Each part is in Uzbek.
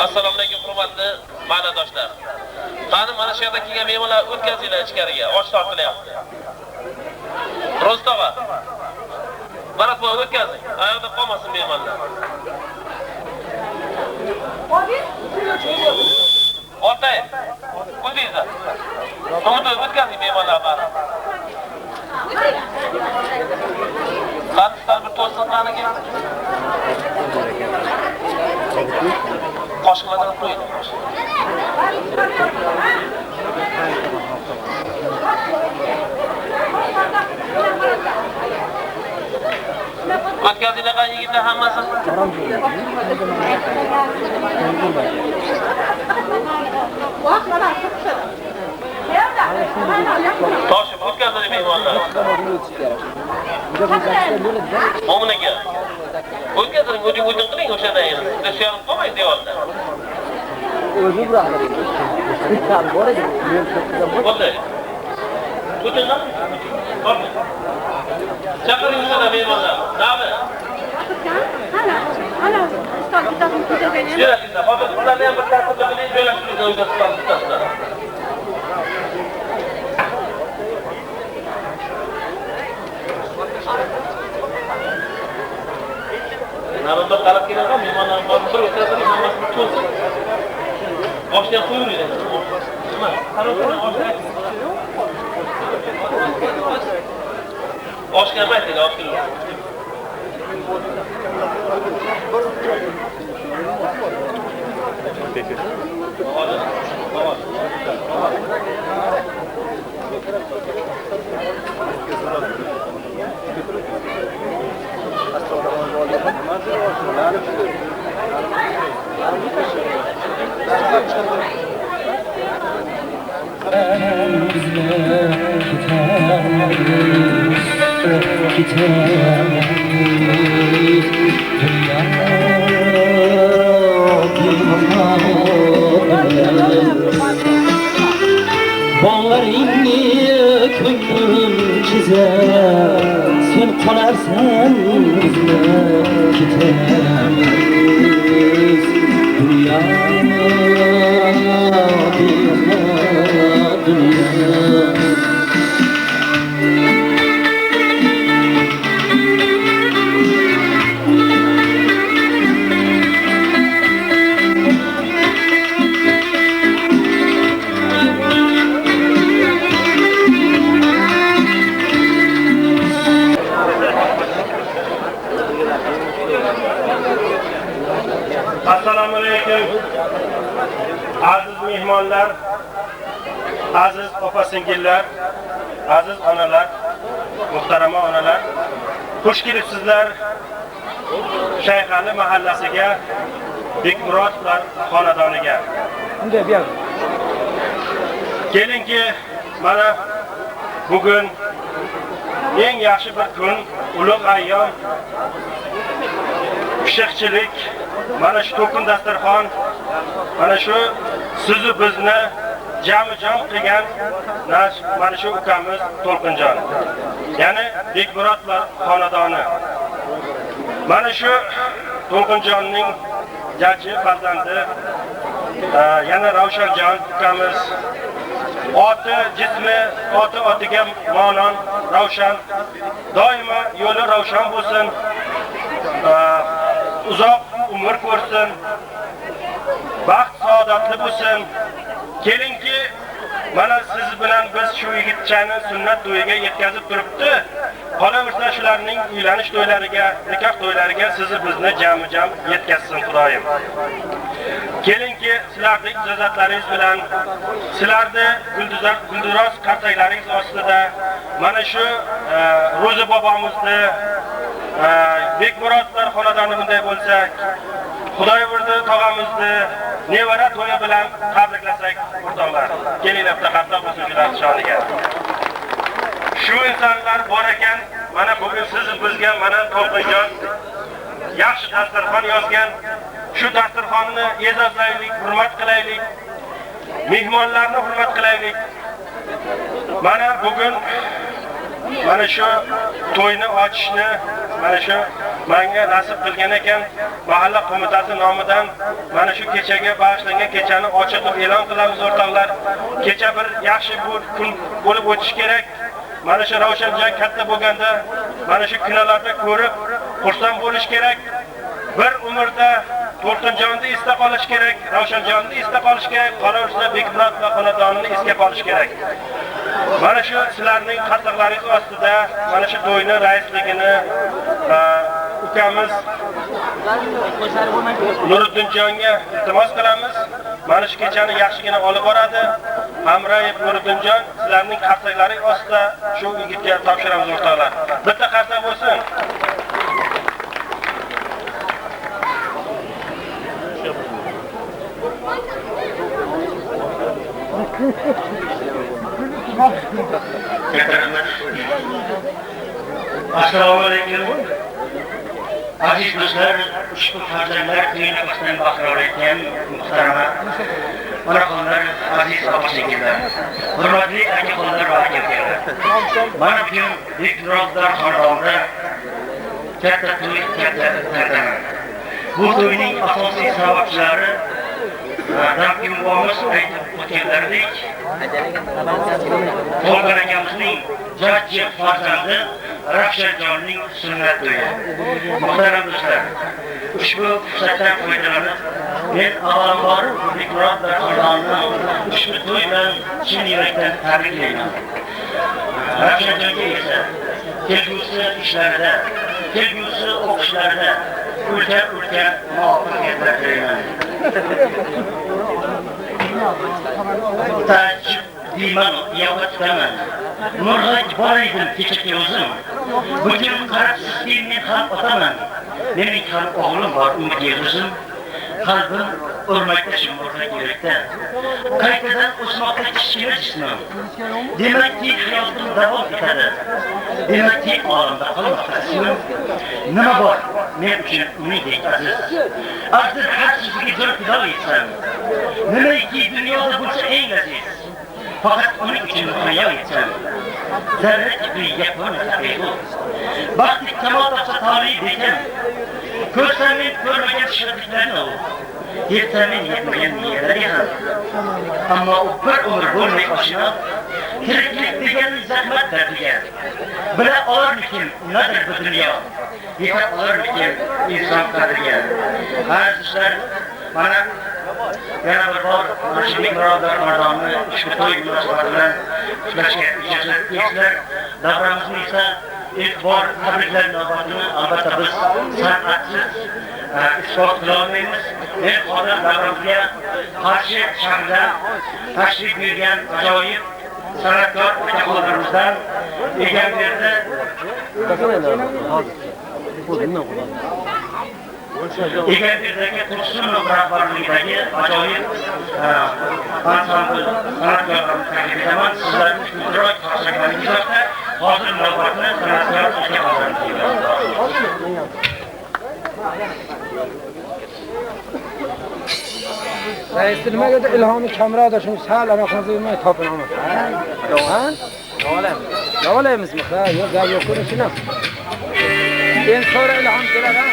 Assalomu alaykum hurmatli ma'nodoshlar. Qani mana shu yerda kelgan mehmonlar o'tkazinglar ichkariga, osh tortilyapti. Rostava. Barat bo'y o'tkazing. Ayoqda qolmasin mehmonlar. O'tay. O'zingiz. To'g'ri o'tkazing mehmonlar bari. Qanday bir to'sin qaniga? Qo'shqalardan qo'ying. O'tkazinglar yigitlar hammasi. Toshib o'tkazing mehmonlar. O'g'liga. O'tkazing, o'zing qiling o'shada endi. Dashayam qolmay devorda. O'zi bilan. Bitam bor edi. Bo'ldi. O'tinglar. Bormi? Chaqiring o'shada mehmonlar. Nima? Ana, stol bitasini ko'targan. Jo'ratinglar. Hozir ularni ham bir tartibda bilan joylashtirib o'zingizlar stol bitasizlar. Narada qarab kelgan mehmonlar bor, bir o'tkazib hammasini to'lsin. Oshni qo'ying. Nima? Qarab oshni. Oshga maytga oshni. Bağlarını köküm çizer, sen qolarsan bizle gideriz. Dünya, dünya. Assalomu alaykum. Aziz mehmonlar, aziz opa-singillar, aziz onalar, muhtarama onalar, xush kelibsizlar Shayxali mahallasiga, Bekmurodlar xonadoniga. Bunday bu yoq. Kelinki, mana bugun eng yaxshi bir kun, ulug' ayyom, pishiqchilik, mana shu to'kin dasturxon, mana shu sizni bizni jam qilgan mana shu ukamiz To'lqinjon. Ya'ni Bekmurodlar xonadoni. Mana shu To'lqinjonning jachi farzandi, yana Ravshanjon ukamiz. Oti jismi, otiga monon ravshan, doimo yo'li ravshan bo'lsin. Uzoq umr ko'rsin, baxt saodatli bo'lsin. Kelinki, mana siz bilan biz shu yigitchani sunnat to'yiga yetkazib turibdi. Qolaversa shularning uylanish to'ylariga, nikoh to'ylariga sizni bizni jam yetkazsin Xudoyim. Kelinki, sizlarning ijozatlaringiz bilan sizlarni gulduros qarsaklaringiz ostida mana shu Ro'za bobomizni Bekmurodlar xonadoni bunday bo'lsa, Xudoyverdi tog'amizni nevara to'yi bilan tabriklasak, o'rtoqlar. Kelinglar, taqaddam bo'lsin shular shoniga. Shu insonlar bor ekan, mana bugun siz bizga mana To'lqinjon yaxshi dasturxon yozgan. Shu dasturxonni e'zozlaylik, hurmat qilaylik. Mehmonlarni hurmat qilaylik. Mana bugun mana shu to'yni ochishni mana shu menga nasib qilgan ekan. Mahalla qo'mitasi nomidan mana shu kechaga bag'ishlangan kechani ochiq e'lon qilamiz o'rtoqlar. Kecha bir yaxshi kun bo'lib o'tish kerak. Mana shu Ravshanjon katta bo'lganda mana shu kinolarda ko'rib xursand bo'lish kerak. Bir umrda To'lqinjonni esda qolish kerak, Ravshanjonni esda qolish kerak, qolaversa Bekmurod va xonadonini esga qolish kerak. Mana shu sizlarning qattiqlaringiz ostida mana shu to'yni raisligini ukamiz Nuriddinjonga iltimos qilamiz. Mana shu kechani yaxshigina olib boradi. Hamrayev Nuriddinjon, sizlarning qarsaklarning ostida shu yigitga topshiramiz o'rtoqlar. Bitta qarsak bo'lsin. Assalomu alaykum. Aziz do'stlar, ushbu farzandlar to'yini qilishdan bahramand etgan muhtarama onaxonlar, aziz opa-singillar, hurmatli akaxonlar va aka-ukalar. Mana bugun Bekmurodlar xonadonida katta to'y, katta tantana. Bu to'yning asosiy sababchilari Ramkin bobomiz aytib o'tganlaridek, To'lqin akamizning jajji farzandi Ravshanjonning sunnat to'yi. Muhtaram do'stlar, ushbu fursatdan foydalanib, men avvalambor Bekmurodlar xonadonining ushbu to'y bilan chin yurakdan tabriklayman. Ravshanjonga esa kelgusi ishlarida, kelgusi o'qishlarida ulkan muvaffaqiyatlar tilayman. Taj deyman, yaqinman. Nurg'aj boraydim kechaki o'zim. Butun qarab sizga men ham otaman. Mening ham o'g'lim bor, unga o'zim. Qalbim o'rmakda shimurlik yurakda. Qaytadan o'smoqqa tishkilar jismim. Demakki hayotim davom etadi. Demakki olamda qolmoqda ismim. Nima bor men uchun umidek aziz. Aziz har sizga jo'r fido etsam. Nimaiki dunyoda bo'lsa eng aziz. Faqat uning uchun hayot etsam. Zarra kibi yakun haqiqo. Baxti kamol topsa tariq bekam. Ko'rsam men ko'rmagan shirinliklarni u. Yetsam men yetmagan niyatlari ham. Ammo u bir umr bo'lmay oshna. Tiriklik degan zahmat dardiga. Bila olarmikin nadir bu dunyo. Yetar olarmikin inson qadriga. Azizlar, mana yana bir bor Bekmurodlar xonadonini ushbu to'y munosabati bilan ushlashga ijozat berdilar. Davramizni esa ilk bor tabriklar navbatini albatta biz san'atsiz isbot qila olmaymiz. Men hozir davramizga qarshi shaharda tashrif buyurgan ajoyib san'atkor akaxonlarimizdan Egamberdi Egamberdiga Tursunov rahbarligidagi ajoyib ansambl san'atkorlarni taklif etaman. Sizlarni ijro qilishingizga hozir navbatni san'atkor akaxonlarimizga Reis nimaga ilhomi kamroqda shuni sal anaqa qilmay topin olmas. Ha? Davolaymiz. Ha, yo'q, gap yo'q ko'rishini. Endi so'ra ilhom keladi, ha?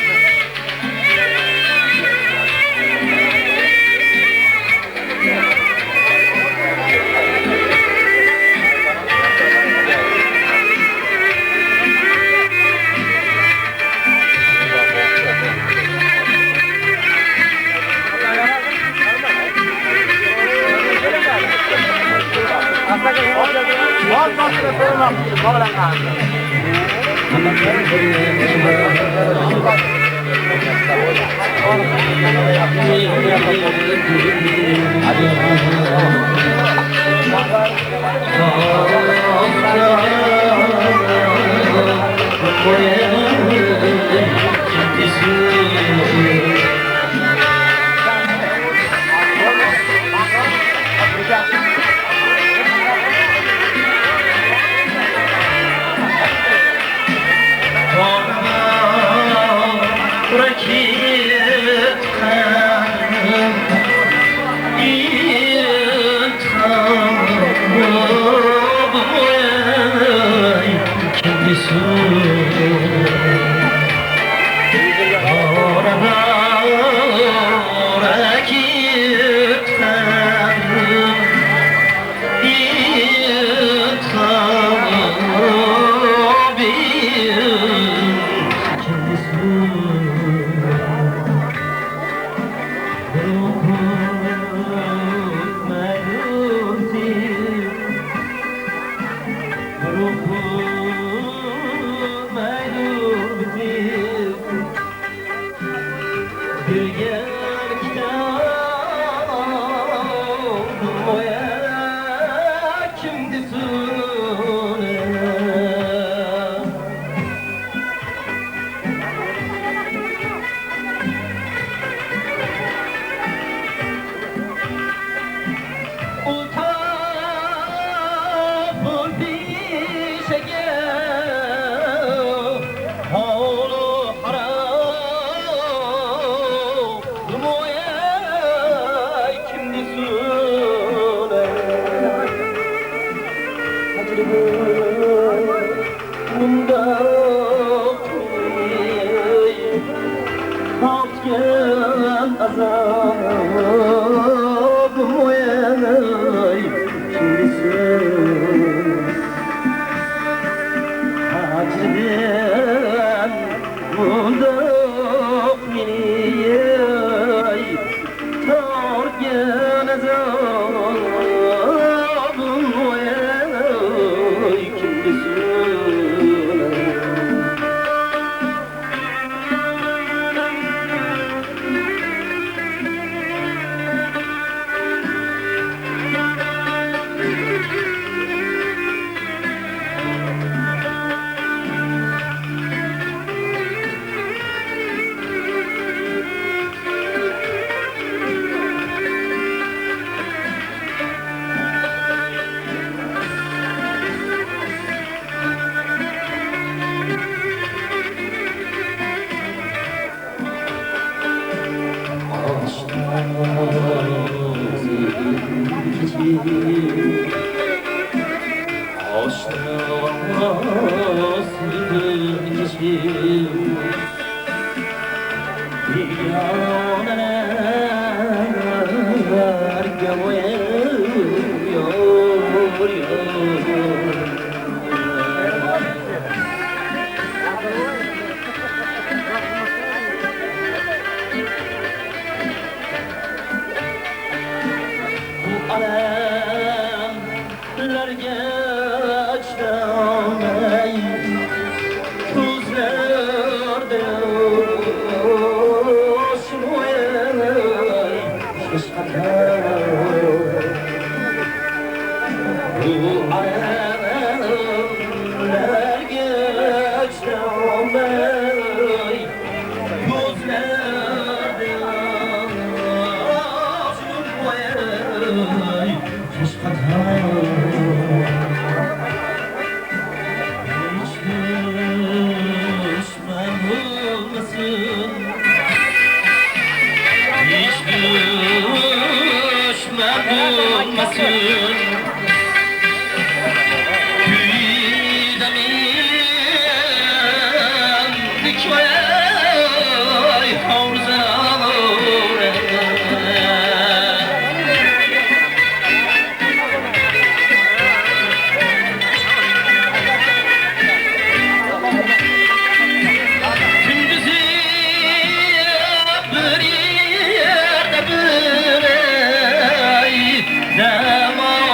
Demo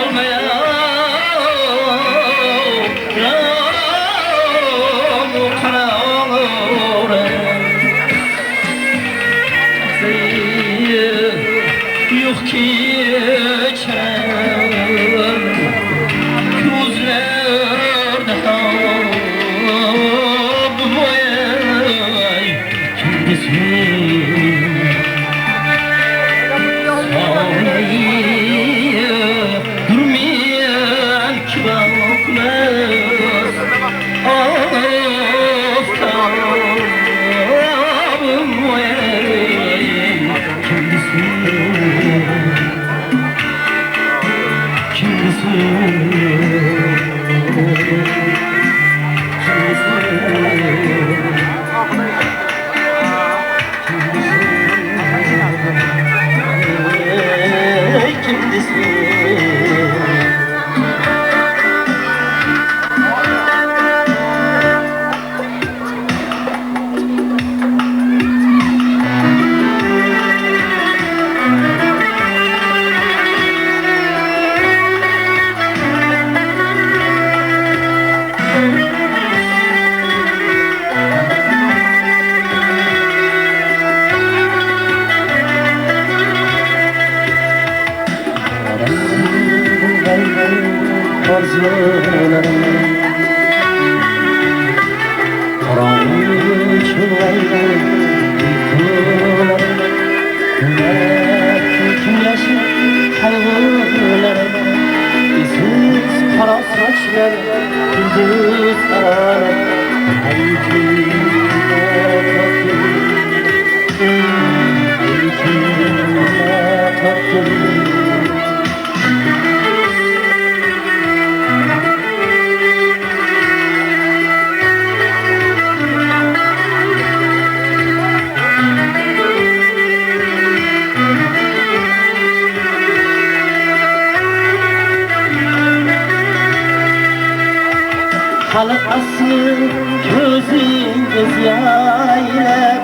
Halkasın gözünüz yaylab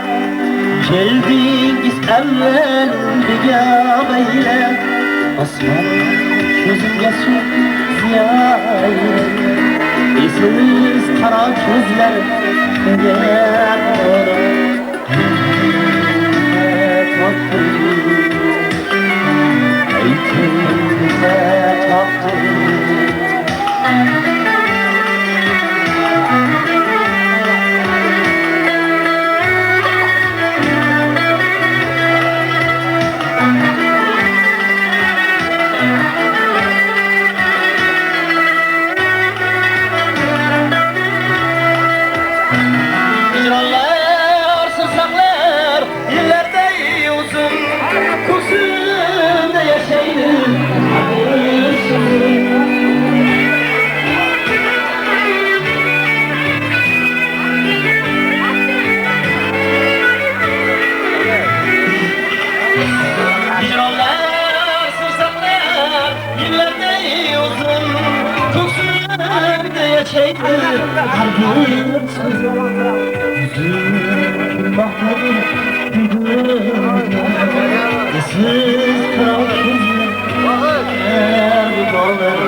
Keldingiz evvel bigabeyle Osman gözümge su ziyaylab Esiniz kara gözler neger Brother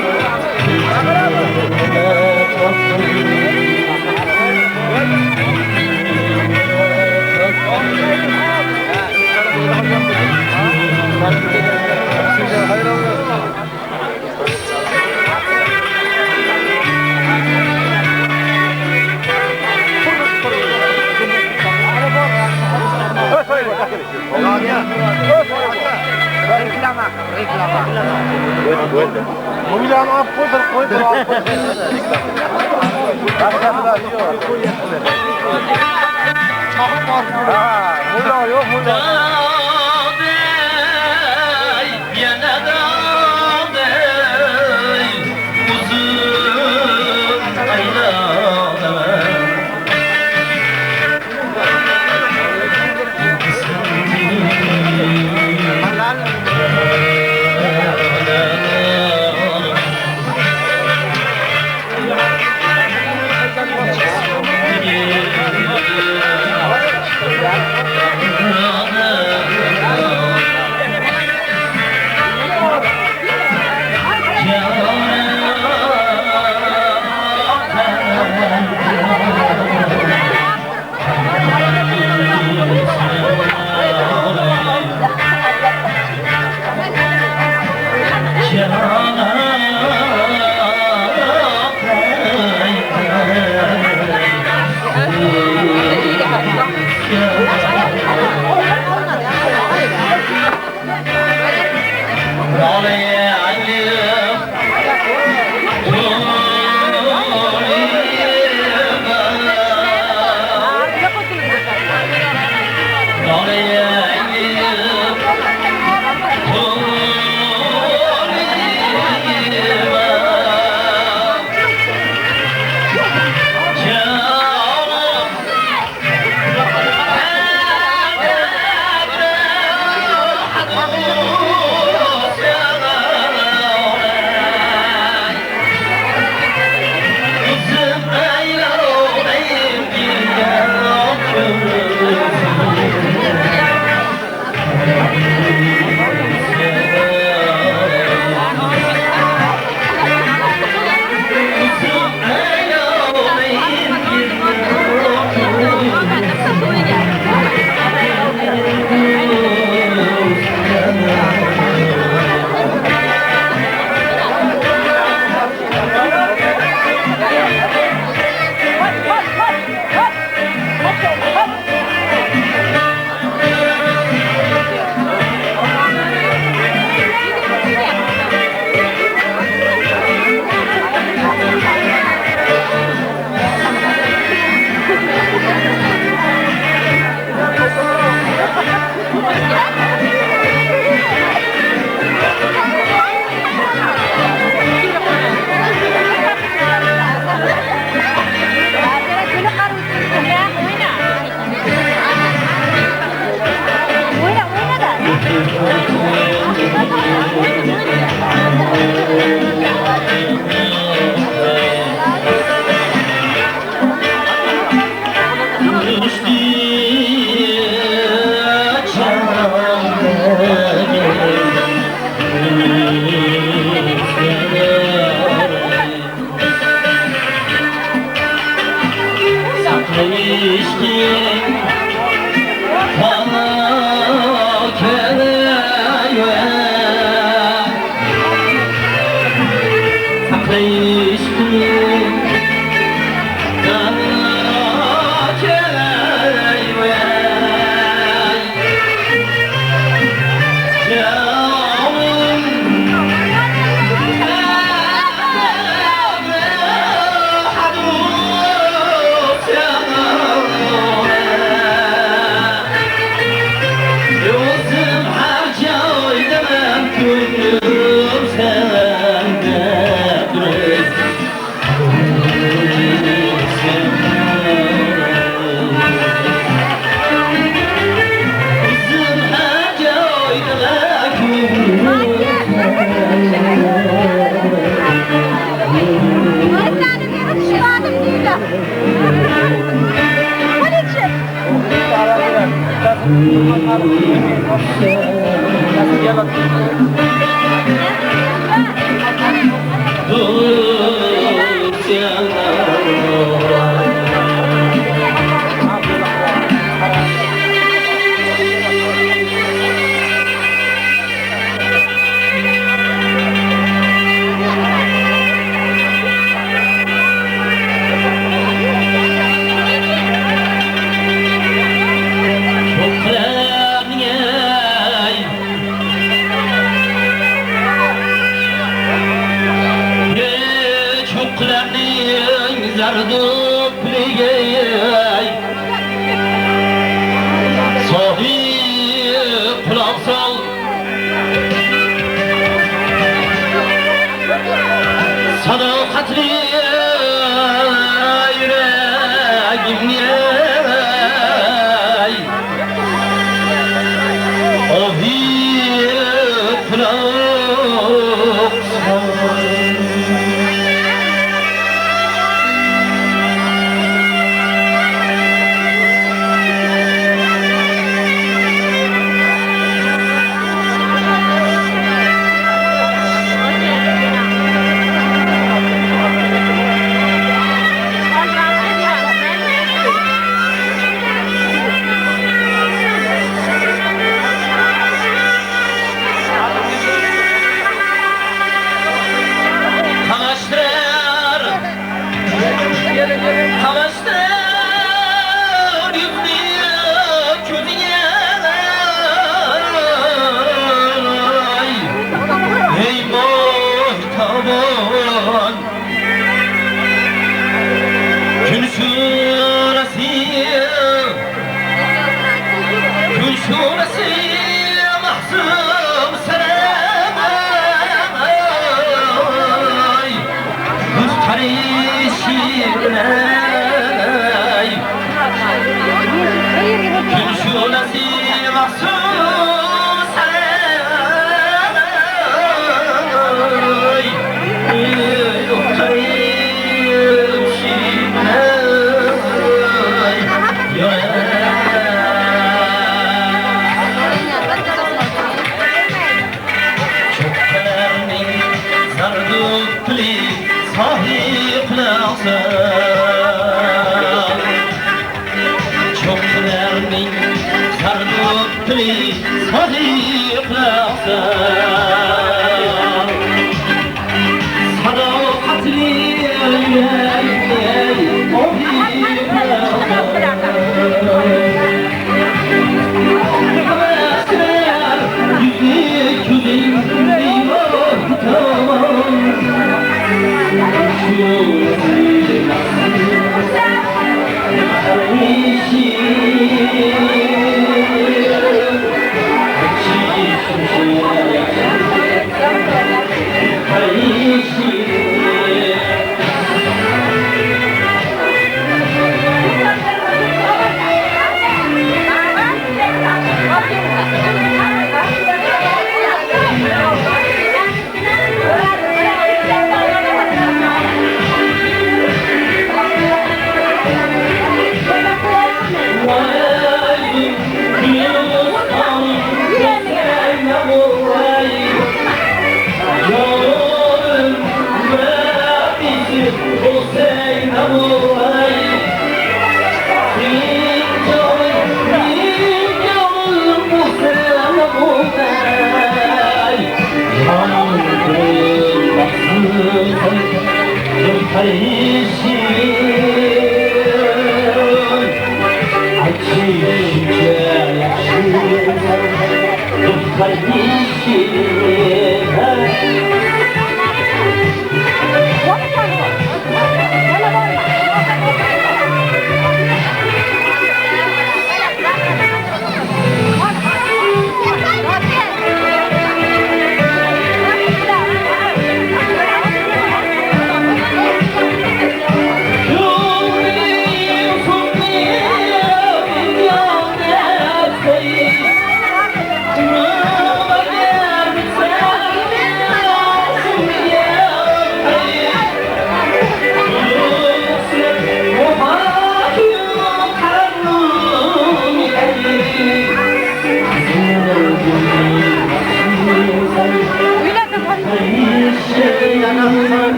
Yeah.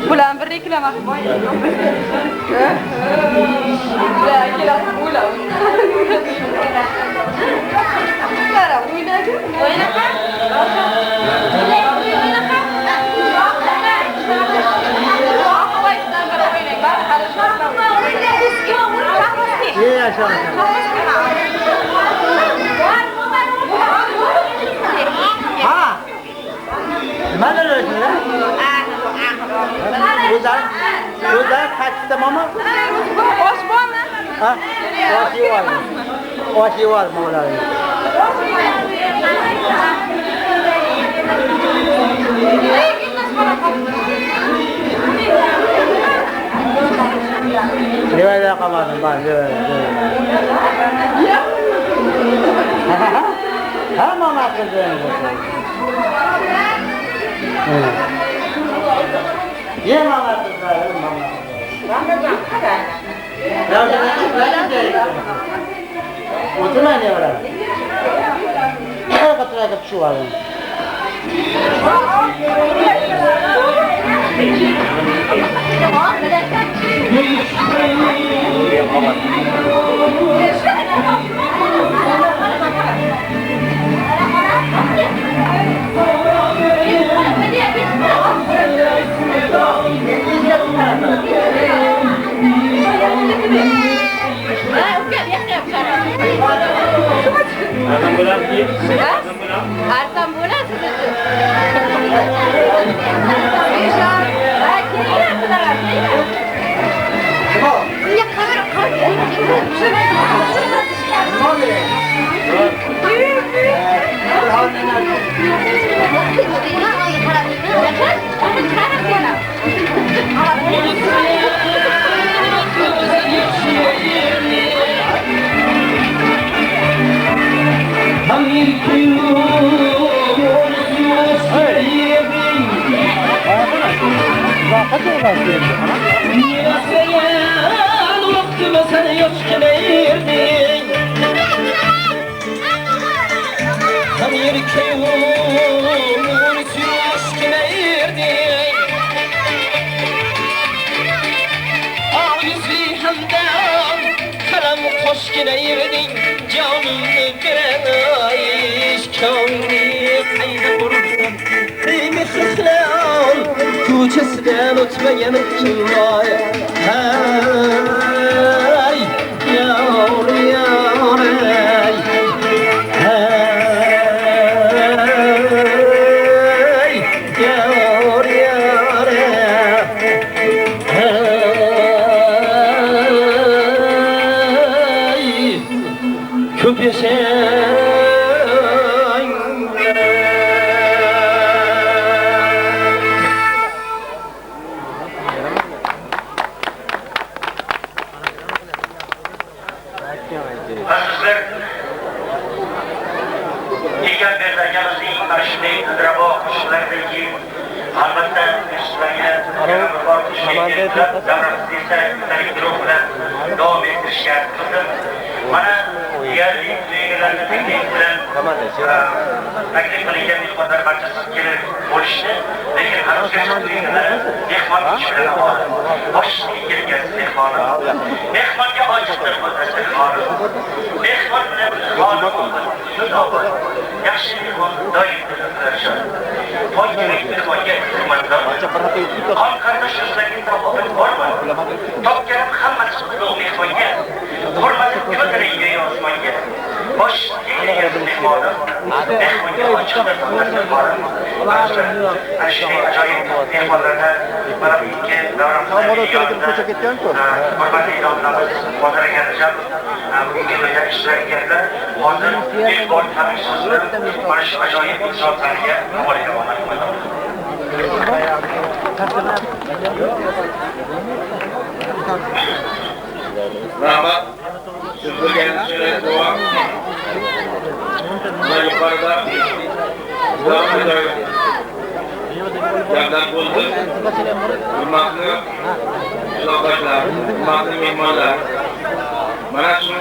Bulan bir reklama. La kila bula. Para bula. Mana o'zinglar? O'zlar kaçta mama? Osh bormi? Ha? Osh yeyol mo'lar. Rivayet qilmadim, bak, ha, mama qildim. Ye mama qildim, mama. Oturma ne var? Her katına kapı şu var. Artan bulan Kuchasidan o'tmagan kim voy hay yor yor hay yor yor hay ko'p yasha davom ettirishga qildim. Mana yerlik vakillarni taklif bilan taklif qilingan mehmonlar barchasi kelib bo'lishdi. Lekin hanuzgacha to'yini mehmon ish bilan oldi. Boshqa kelgan mehmoni. Mehmonga ochiqdir bo'lmasa xori. Mehmon bilan xori. Yaxshi mehmon doim tilashadi. To'y kerak mehmonga hurmatlar. Qon qardosh so'zlagan topib borma. Topganim hammasi qutlug' mehmonga. Hurmatli ko'taringa yozmonga. Bosh kelgan mehmoni. Mehmonga ochiqdir bo'lmasa xori. Ashey ajoyib mehmonlardan mana bu ikki davramizda ketgan-ku. Hurmatli domlalar, qadrlagan bugungi to'yda ishtirok etganlar, hozir ilk bor tanishishlar mana shu ajoyib insonlarga muborak omad tilayman. Rahmat. Siz bilganingizdek duo. Mana yuqorida gaplar bo'ldi. Hurmatli qishloqdoshlar, hurmatli mehmonlar. Mana shu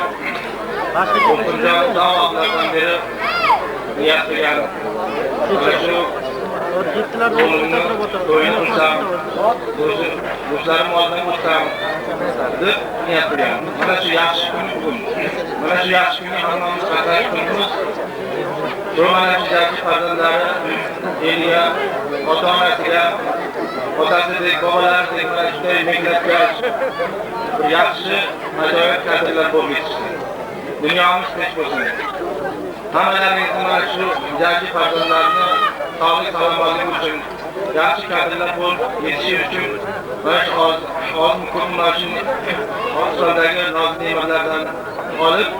o'qilgan davlatlardan beri niyat qilgan mana shu o'g'limni to'yini qilsam, do'stlarim oldidan o'tsam deb niyat qilgan. Mana shu yaxshi kun bugun. Mana shu yaxshi kunni hammamiz qadrlaymiz qilamiz. Mana shu jajji farzandlari eliga, ota-onasiga, otasidek, bobolaridek mana shunday mehnatkash, bir yaxshi, ajoyib kadrlar bo'lib yetishsin. Dunyomiz tinch bo'lsin. Hammalaringizni mana shu jajji farzandlarni sog'lik salomatlik uchun, yaxshi kadrlar bo'lib yetishi uchun mana shu hozir ko'p mana shu O'zbekistondagi nozik ne'matlardan olib,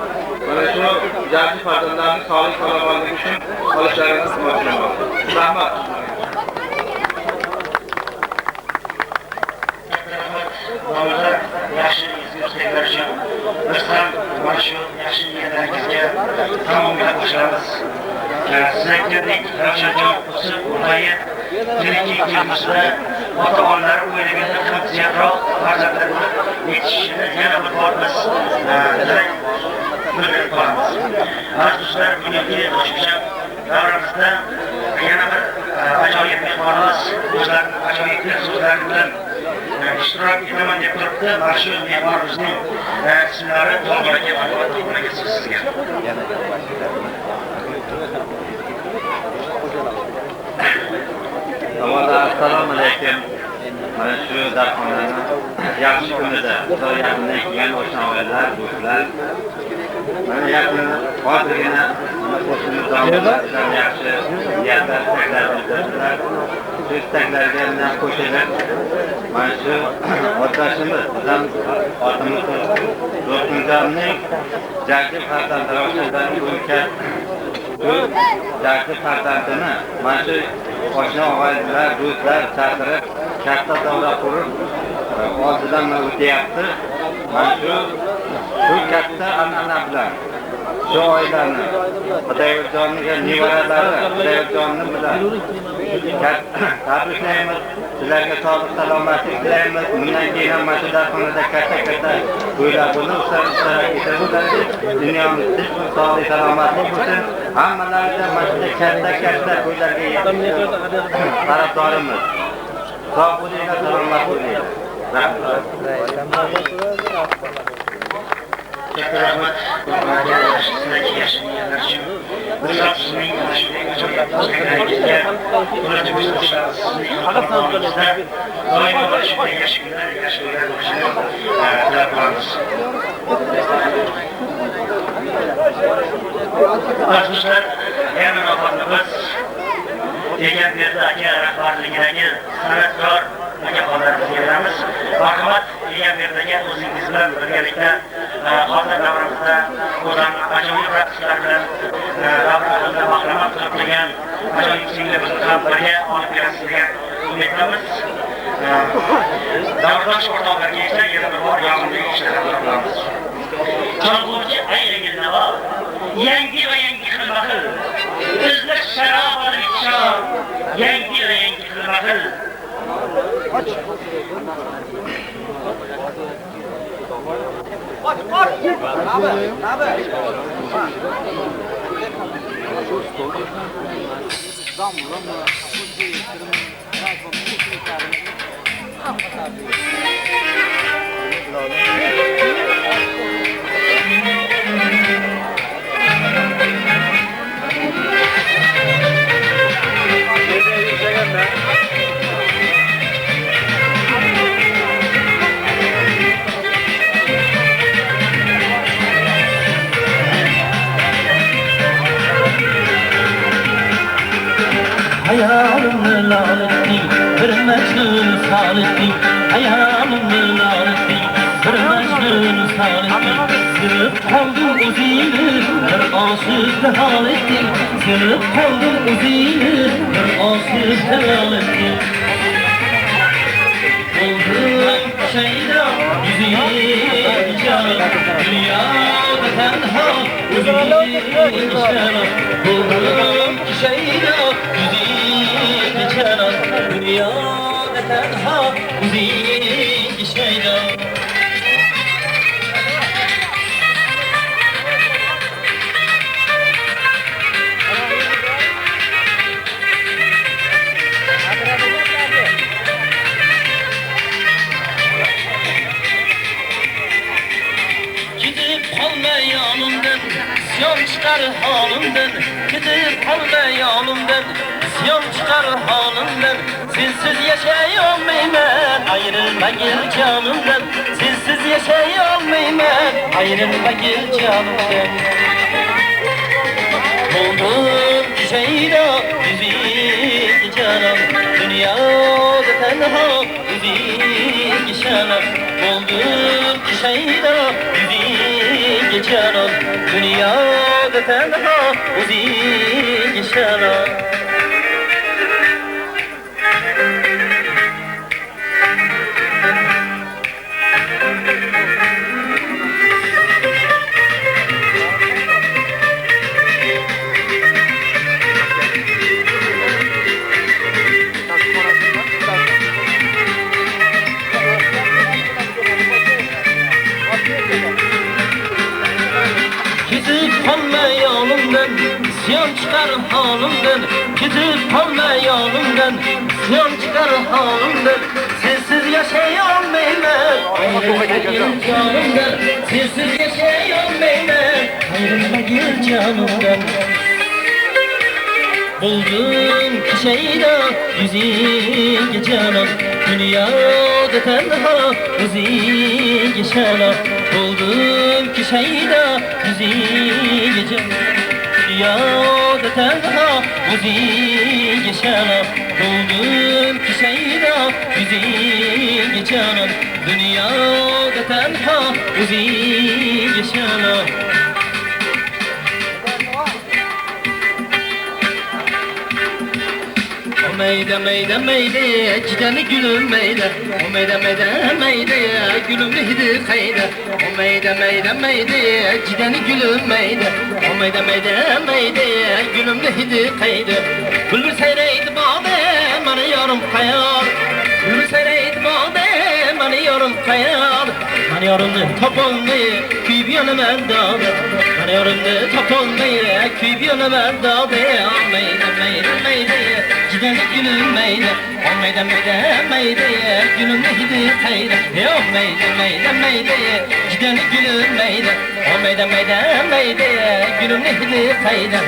mana shu jajji farzandlarni sog'lik salomatlik uchun olishlaringizni iltimos qilaman. Rahmat. Yaxshi izlashlar uchun biz ham mana shu yaxshi niyatlaringizga tamomlab qo'shilamiz. Sizlarning Ravshanjon o'sib ulg'ayib, kelajagimizda ota-onalar o'ylagandan ham ziyodroq farzandlar yetishishini yana bir bor biz tilak bildirib qolamiz. Aziz bugungi Toshkent davramizda yana bir ajoyib mehmonimiz o'zlarining ajoyib so'zlari bilan ishtirok etaman deb turibdi. Mana shu mehmonimizning ismlari To'g'riga marhamat qilib sizga. Assalomu alaykum. Mana shu darxonani yaxshi kunida Xudo yaqindan kelgan o'sha-oilalar, do'stlar. Mana yaqin hozirgina qo'shnilar domlalar yaxshi niyatlar bildirdilar. Shu istaklarga men qo'shilib, mana shu otashimiz, bizam otimiz do'stimizning jajji farzandlaridan bo'lgan shu jajji farzandini mana shu qo'shni og'aynilar, do'stlar chaqirib, katta davra qurib, oldidan o'tyapti. Mana shu katta an'ana bilan shu oilani Xudoyjonga nevaralari, Xudoyjonni bilan tabriklaymiz. Sizlarga sog'lik, salomatlik tilaymiz. Bundan keyin ham mana shu darxonada katta to'ylar bo'lib, dunyomiz tinch, sog'lik, salomatlik bo'lsin. Hammalaringizga mana shunday katta to'ylarga yetishib tarafdorimiz. Sog' bo'linglar, salomat bo'linglar. Rahmat. Rahmat. Sizlarga yaxshi niyatlar uchun biz ham sizning ajoyib doimo shunday yaxshi kunlar bo'lishini tilab qolamiz. Azizlar, yana navbatimiz degan berdi aka rahbarligidagi san'atkor akaxonlarimizga beramiz. Marhamat, degan berdagi o'zingiz bilan birgalikda hozir davramizda o'zlarini ajoyib raqslar bilan davramizda bahramand qilib turgan ajoyib singlarimizni ham birga olib berasiz degan umidamiz. Davrdosh o'rtoqlarga esa yana bir bor yoqimli ishlar qilamiz. Chalg'uvchi aylangan navo, yangi va yangi xilma-xil, izlash sharob olib chor, yangi va yangi xilma-xil. Och. Hayalimni lal etding, bir majnun sal etding. Hayalimni lal etding, bir majnun sal etding. Sirib qoldim o'zingni, bir oshiqda hal etding. Sirib qoldim o'zingni, bir oshiqda hal etding. Bo'ldim shayda yuzing jalab, dunyoda tanho o'zing sharaf. Bo'ldim shayda yuzing jalab, dunyoda tanho o'zing sharaf. Isyon çıkar halimden, gidip kalma yanımdan. Isyon çıkar halimden, sensiz yaşayolmayman. Ayrılma gel canımdan, sensiz yaşayolmayman. Ayrılma gel canımdan. Oldum şeyda yüzük canım, dünyada tenha yüzük şanım. Oldum şeyda yüzük canım, dünyada tenha yüzük şanım. İsyan çıkar halimden, gidip kalma yanımdan. İsyan çıkar halimden, sensiz yaşayolmayman. Ayrılma gel canımdan, sensiz yaşayolmayman. Ayrılma gel canımdan. Buldum ki şeyda yüzüğü canım, dünyada tenha yüzüğü şanım. Buldum ki şeyda yüzüğü canım, dünyada tenha yüzüğü şanım. Buldum ki şeyda yüzüğü canım, dünyada tenha yüzüğü şanım. Meyde meyde meyde cidani gülüm meyde. O meyde meyde meyde gülüm neydi kayda. O meyde meyde meyde cidani gülüm meyde. O meyde meyde meyde gülüm neydi kayda. Bülbül seyreydi bağda bana yarım kayar. Bülbül seyreydi bağda bana yarım kayar. Bana yarımdı topolmayı küyüp yanımen dağda. Bana yarımdı topolmayı küyüp yanımen dağda. Meyde meyde meyde cidani gülüm meyde. O meyde meyde meyde gülüm neydi kayda. O meyde meyde meyde cidani gülüm meyde. O meyde meyde meyde gülüm neydi kayda.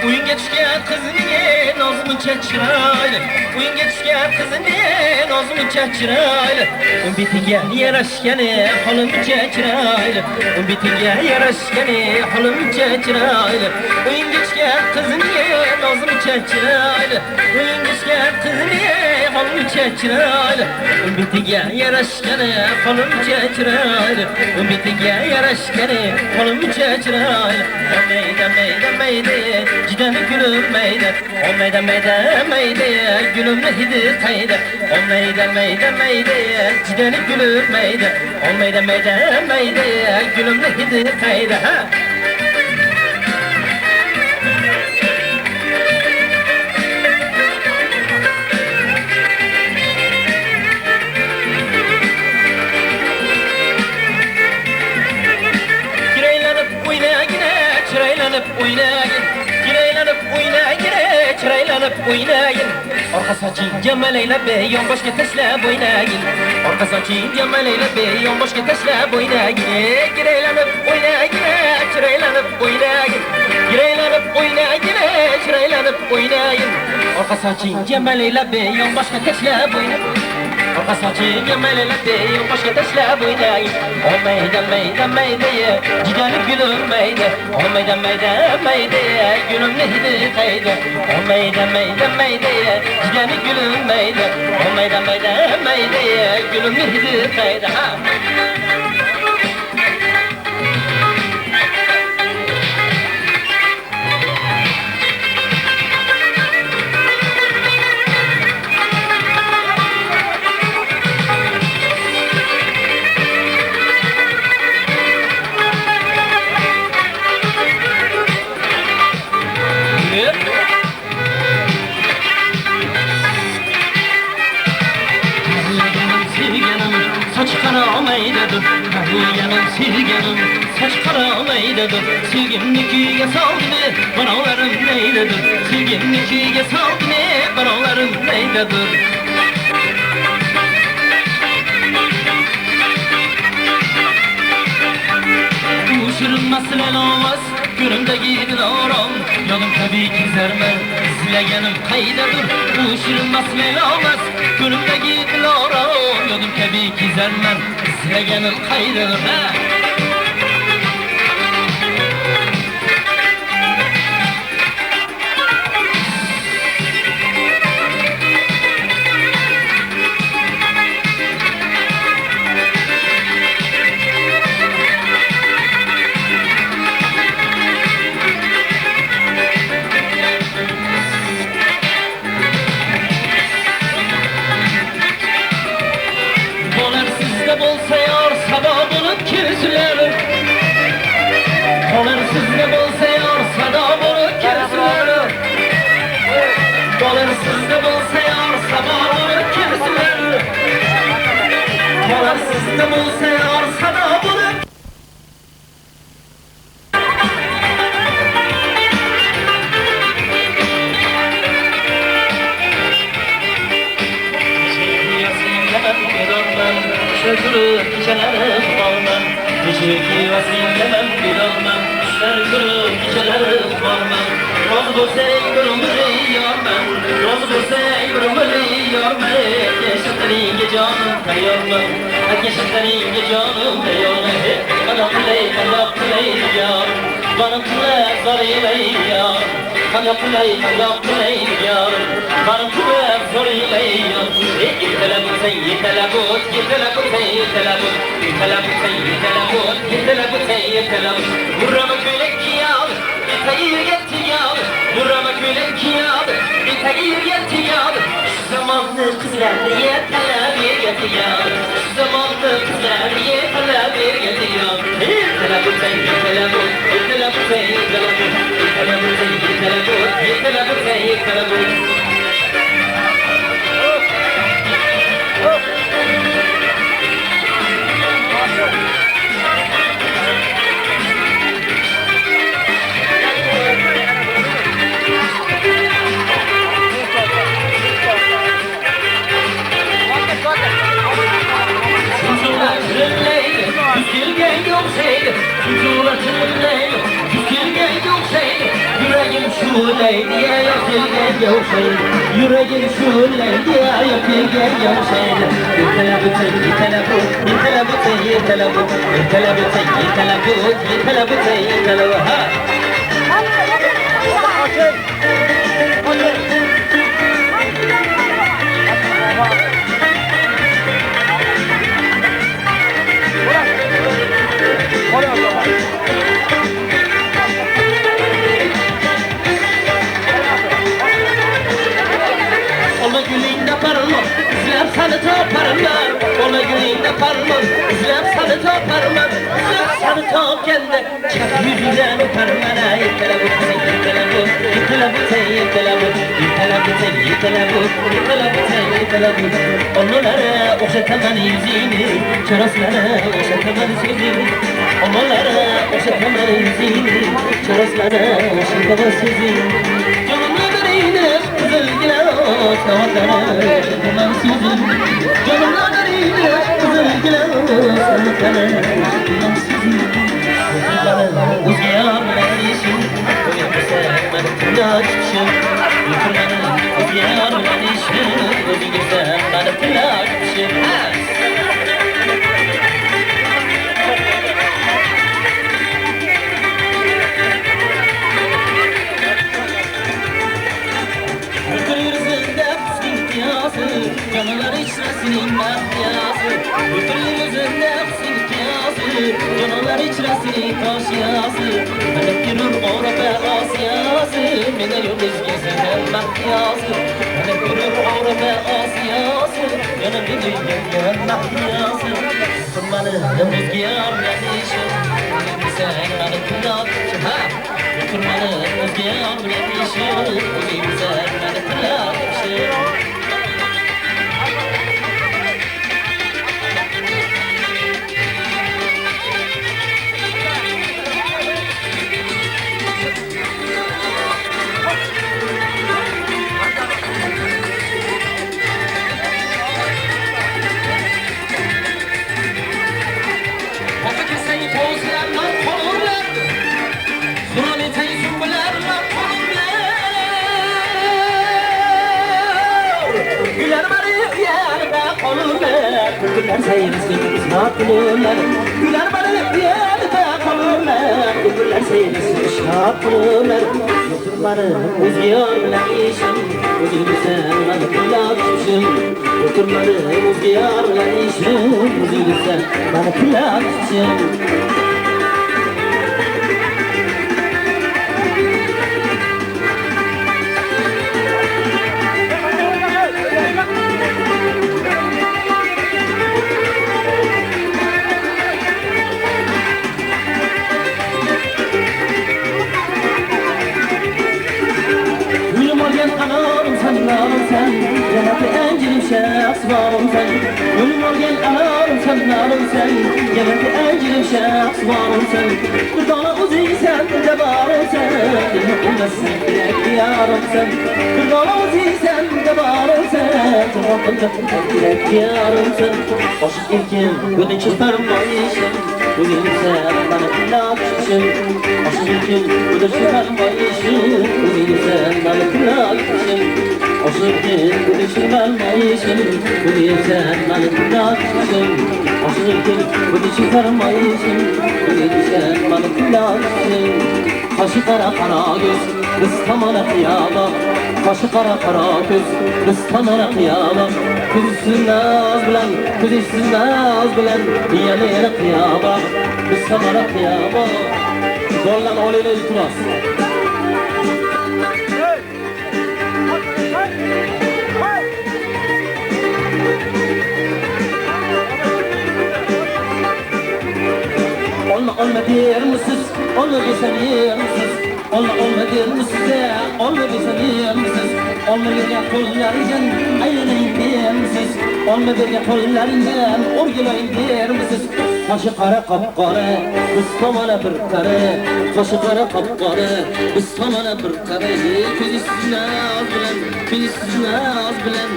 Uyunga tushgan qizning nozmuncha chiroyli. Uyunga tushgan qizning nozmuncha chiroyli. Betiga yarashgani holimcha chiroyli. Betiga yarashgani holimcha chiroyli. Uyunga tushgan qizning nozmuncha chiroyli. Uyunga tushgan qizning holimcha chiroyli. Betiga yarashgani holimcha chiroyli. Betiga yarashgani holimcha chiroyli. Meyda meyda meyda cidani gülüm meyde. O meyda meyda meyda gülüm neydi kayda. O meyda meyda meyda cidani gülüm meyde. O meyda meyda meyda gülüm neydi kayda. Gireylanıp oynayın Orka saçın cemaleyle be Yonbaşka teşlep oynayın Orka saçın cemaleyle be Yonbaşka teşlep oynayın Gireylanıp oynayın Çıraylanıp oynayın Gireylanıp oynayın Çıraylanıp oynayın Orka saçın cemaleyle be Yonbaşka teşlep oynayın Orka saçın cemaleyle be Yonbaşka teşlep oynayın O meydan meydan meydeye Cidani gülüm meyde O meydan meydan meydeye Gülüm nehidi kaydı O meydan meydan meydeye Cidani gülüm meyde O meydan meydan meydeye Gülüm nehidi kaydı Saç kara meydadır, yanım silgenim Saç kara meydadır, silgimnikiye salgını Banalarım neydadır, silgimnikiye salgını Banalarım neydadır Uşurulmasın el olmaz, görümde gidin oram Yolum tabii ki zermen, silegenim kaydadır Uşurulmasın el olmaz, görümde gidin oram Yolum tabii ki zermen, silegenim kaydadır Bolsa yar sabah bulup kirsilerim Dolar sizde bolsa yar sabah bulup kirsilerim Dolar sizde bolsa yar sabah bulup kirsilerim Dolar sizde bolsa yar sabah bulup Şükürü gecelerim varmam Geceki vasillemem bilmem Şükürü gecelerim varmam Roz bu seyrümü yormam Roz bu seyrümü yormam Yaşatlarınge canım kayolmam Yaşatlarınge canım kayolmam Bana kuley yar Bana kuley zarı yar Bana kuley yar Bana kuley zarı yar Yetelabut say yetelabut Yetelabut say yetelabut Yetelabut say yetelabut Yetelabut say yetelabut Vurama kölek yal Bitayir yetti yal Vurama kölek yal Bitayir yetti yal Şu zamanlı kızlar yetelab yetti yal Şu zamanlı kızlar yetelab yetti yal Yetelabut say yetelabut Yetelabut say yetelabut Yetelabut say yetelabut Yetelabut say yetelabut Yüreğim şuurlaydı ya yapılgen yavşaydı Yetelabut Ona gülünde parmağım, izler sana taparlar Ona gülünde parmağım, izler sana taparlar İzler sana taparken de çak yüzünden öperler Yetelabut say yetelabut Yetelabut say yetelabut Yetelabut say yetelabut Yetelabut say yetelabut Onlara okşatamam yüzünü Çoraslara okşatamam sözünü Onlara okşatamam yüzünü Çoraslara okşatamam sözünü Canımla göreyiniz kızım Canalar içresinin mahyası Ötürün üzerinde hepsini kıyası Canalar içresinin taşıyası Melek yürür Avrupa Asyası Mene yol izgesinden mahyası Melek yürür Avrupa Asyası Yanım bir dünyaya mahyası Kurbanı özgiyar yadişim Sen bana kıyak Kurbanı özgiyar yadişim Sen bana kıyak Güller seyirsin şarkılar Güller bana yerde kalırlar Güller seyirsin şarkılar Oturmanı uzayarlar işim Uzayım sen bana kulakmışım Oturmanı uzayarlar işim Uzayım sen bana kulakmışım Asvarım sen, gönlüm orgen anarım sen, narım sen Yemek encilim asvarım sen Bir dana uziysen de barım sen Bilmezsin bilek yarım sen Bir dana uziysen de barım sen Bilek yarım sen Aşık ilkim, gönlün çıkarım bayışım Bugün sen bana kulakmışım Aşık ilkim, gönlün çıkarım bayışım Bugün sen bana kulakmışım Aşık ilkim, gönlün çıkarım bayışım Bugün sen bana kulakmışım Aşık ilkim, gönlün çıkarım bayışım Bugün sen bana kulakmışım Kaşı kara kara göz, kız tamana kıyama Kaşı kara kara göz, kız tamana kıyama Kız üstün naz bilen, kız üstün naz bilen Yana yana kıyama, kız tamana kıyama Zorlan olayla iltimas Olma olma der misiniz? Olma desem yer misiniz? Olma der misiniz? Olma desem yer misiniz? Olma bergen qo'llaringdan aylanayın der misiniz? Olma bergen qo'llaringdan o'rgilayın der misiniz? Qoshi qara qop-qora, biz tomona bir qara. Qoshi qara qop-qora, biz tomona bir qara. Ko'zisiz naz bilan, ko'zisiz naz bilan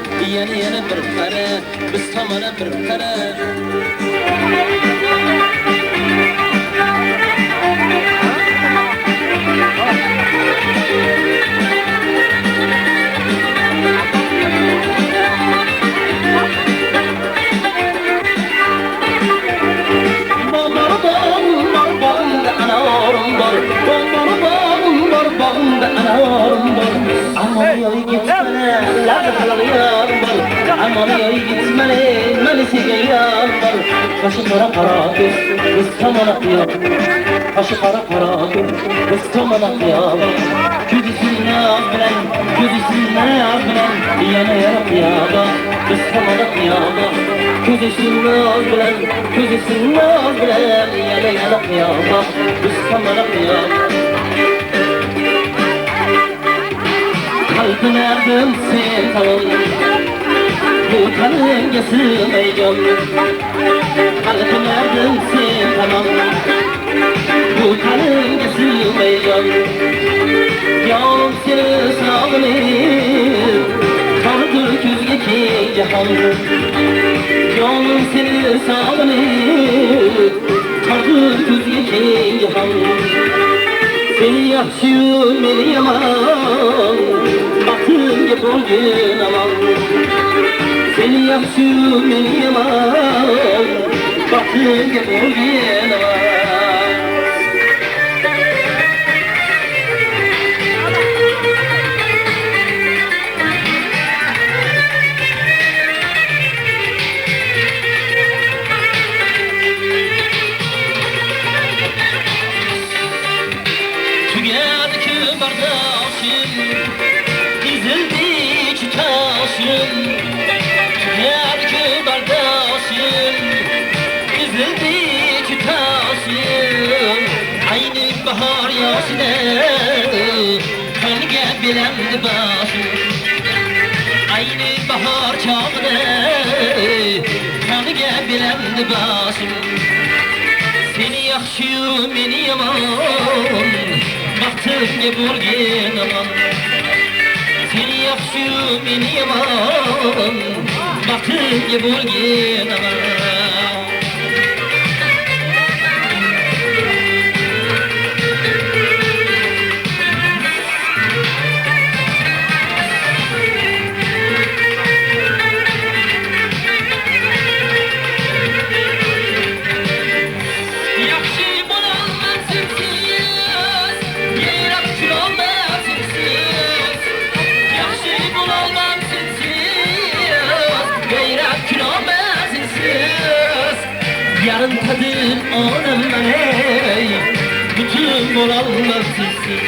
yana bir qara. Biz tomona bir qara. Amanyoy gitmene, lazıklı yar var. Amanyoy gitmene, melisiye yar var. Kaşı kara kara göz, kız tamana kıyam. Kaşı kara kara göz, kız tamana kıyam. Gözüsün naz bilen, gözüsün naz bilen. Yana yana kıyam, kız tamana kıyam. Gözüsün naz bilen, gözüsün naz bilen. Yana yana kıyam, kız tamana kıyam. Kalbin erdim sen tanım Bu kalbine sığmayacağım Kalbin erdim sen tanım Bu kalbine sığmayacağım Yavrum seni sağlayayım jahon jonim seni sog'inib tortib ko'zga keng jahon seni yaxshi-yu meni yomon baxtimga bo'lgin amon seni yaxshi-yu meni yomon baxtimga bo'lgin amon bahar yoshida qonga bilamdi boshim ayni bahor chog'ida qonga bilamdi boshim seni yaxshi-yu meni yomon baxtimga bo'lgin amon seni yaxshi-yu meni yomon baxtimga bo'lgin amon yarın tadım onam maney bütün bolalmaz sizsiz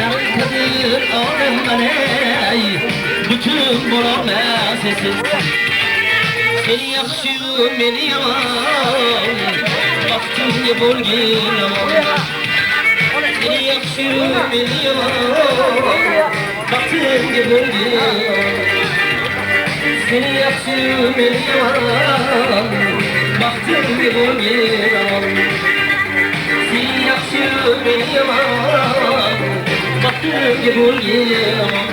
yarın tadım onam maney bütün bolalmaz sizsiz seni yaxshi-yu meni yomon baxtimga bo'lgin amon seni yaxshi-yu meni yomon baxtimga bo'lgin seni yaxshi-yu meni yomon baxtimga bo'lgin amon seni yaxshi-yu meni yomon baxtimga bo'lgin amon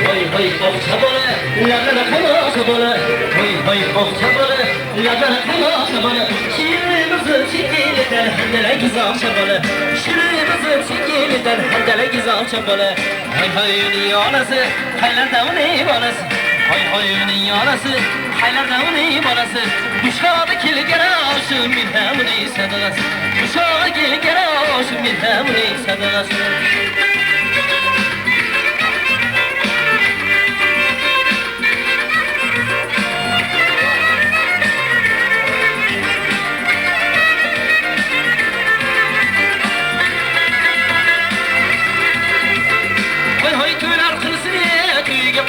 hoy hoy oqcha bola lablara qamoqcha bola hoy hoy oqcha bola lablara qamoqcha bola shirinimizim shekilidan handalak zoqcha bola shirinimizim shekilidan handalak zoqcha bola hoy hoy uning onasi qaylarda uning bolasi hoy hoy uning onasi qaylarda uning bolasi bushoqda kelgan oshim men ham uning sadag'asi bushoqda kelgan oshim men ham uning sadag'asi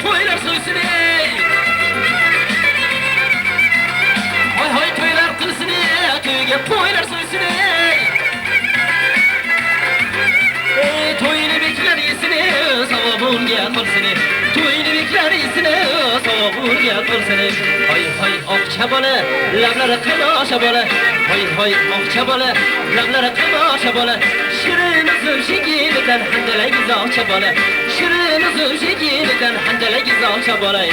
qo'ylar so'ysin hoy hoy to'ylar qilsin to'yga qo'ylar so'ysin to'yni beklar yesin savobunga qilsin to'yni beklar yesin savobunga qilsin hoy hoy oqcha bola lablari qilosha bola hoy hoy oqcha bola lablari qilosha bola shirin uzun shekilidan handalak zoqcha bola shirin uzun shekilidan handalak zoqcha bola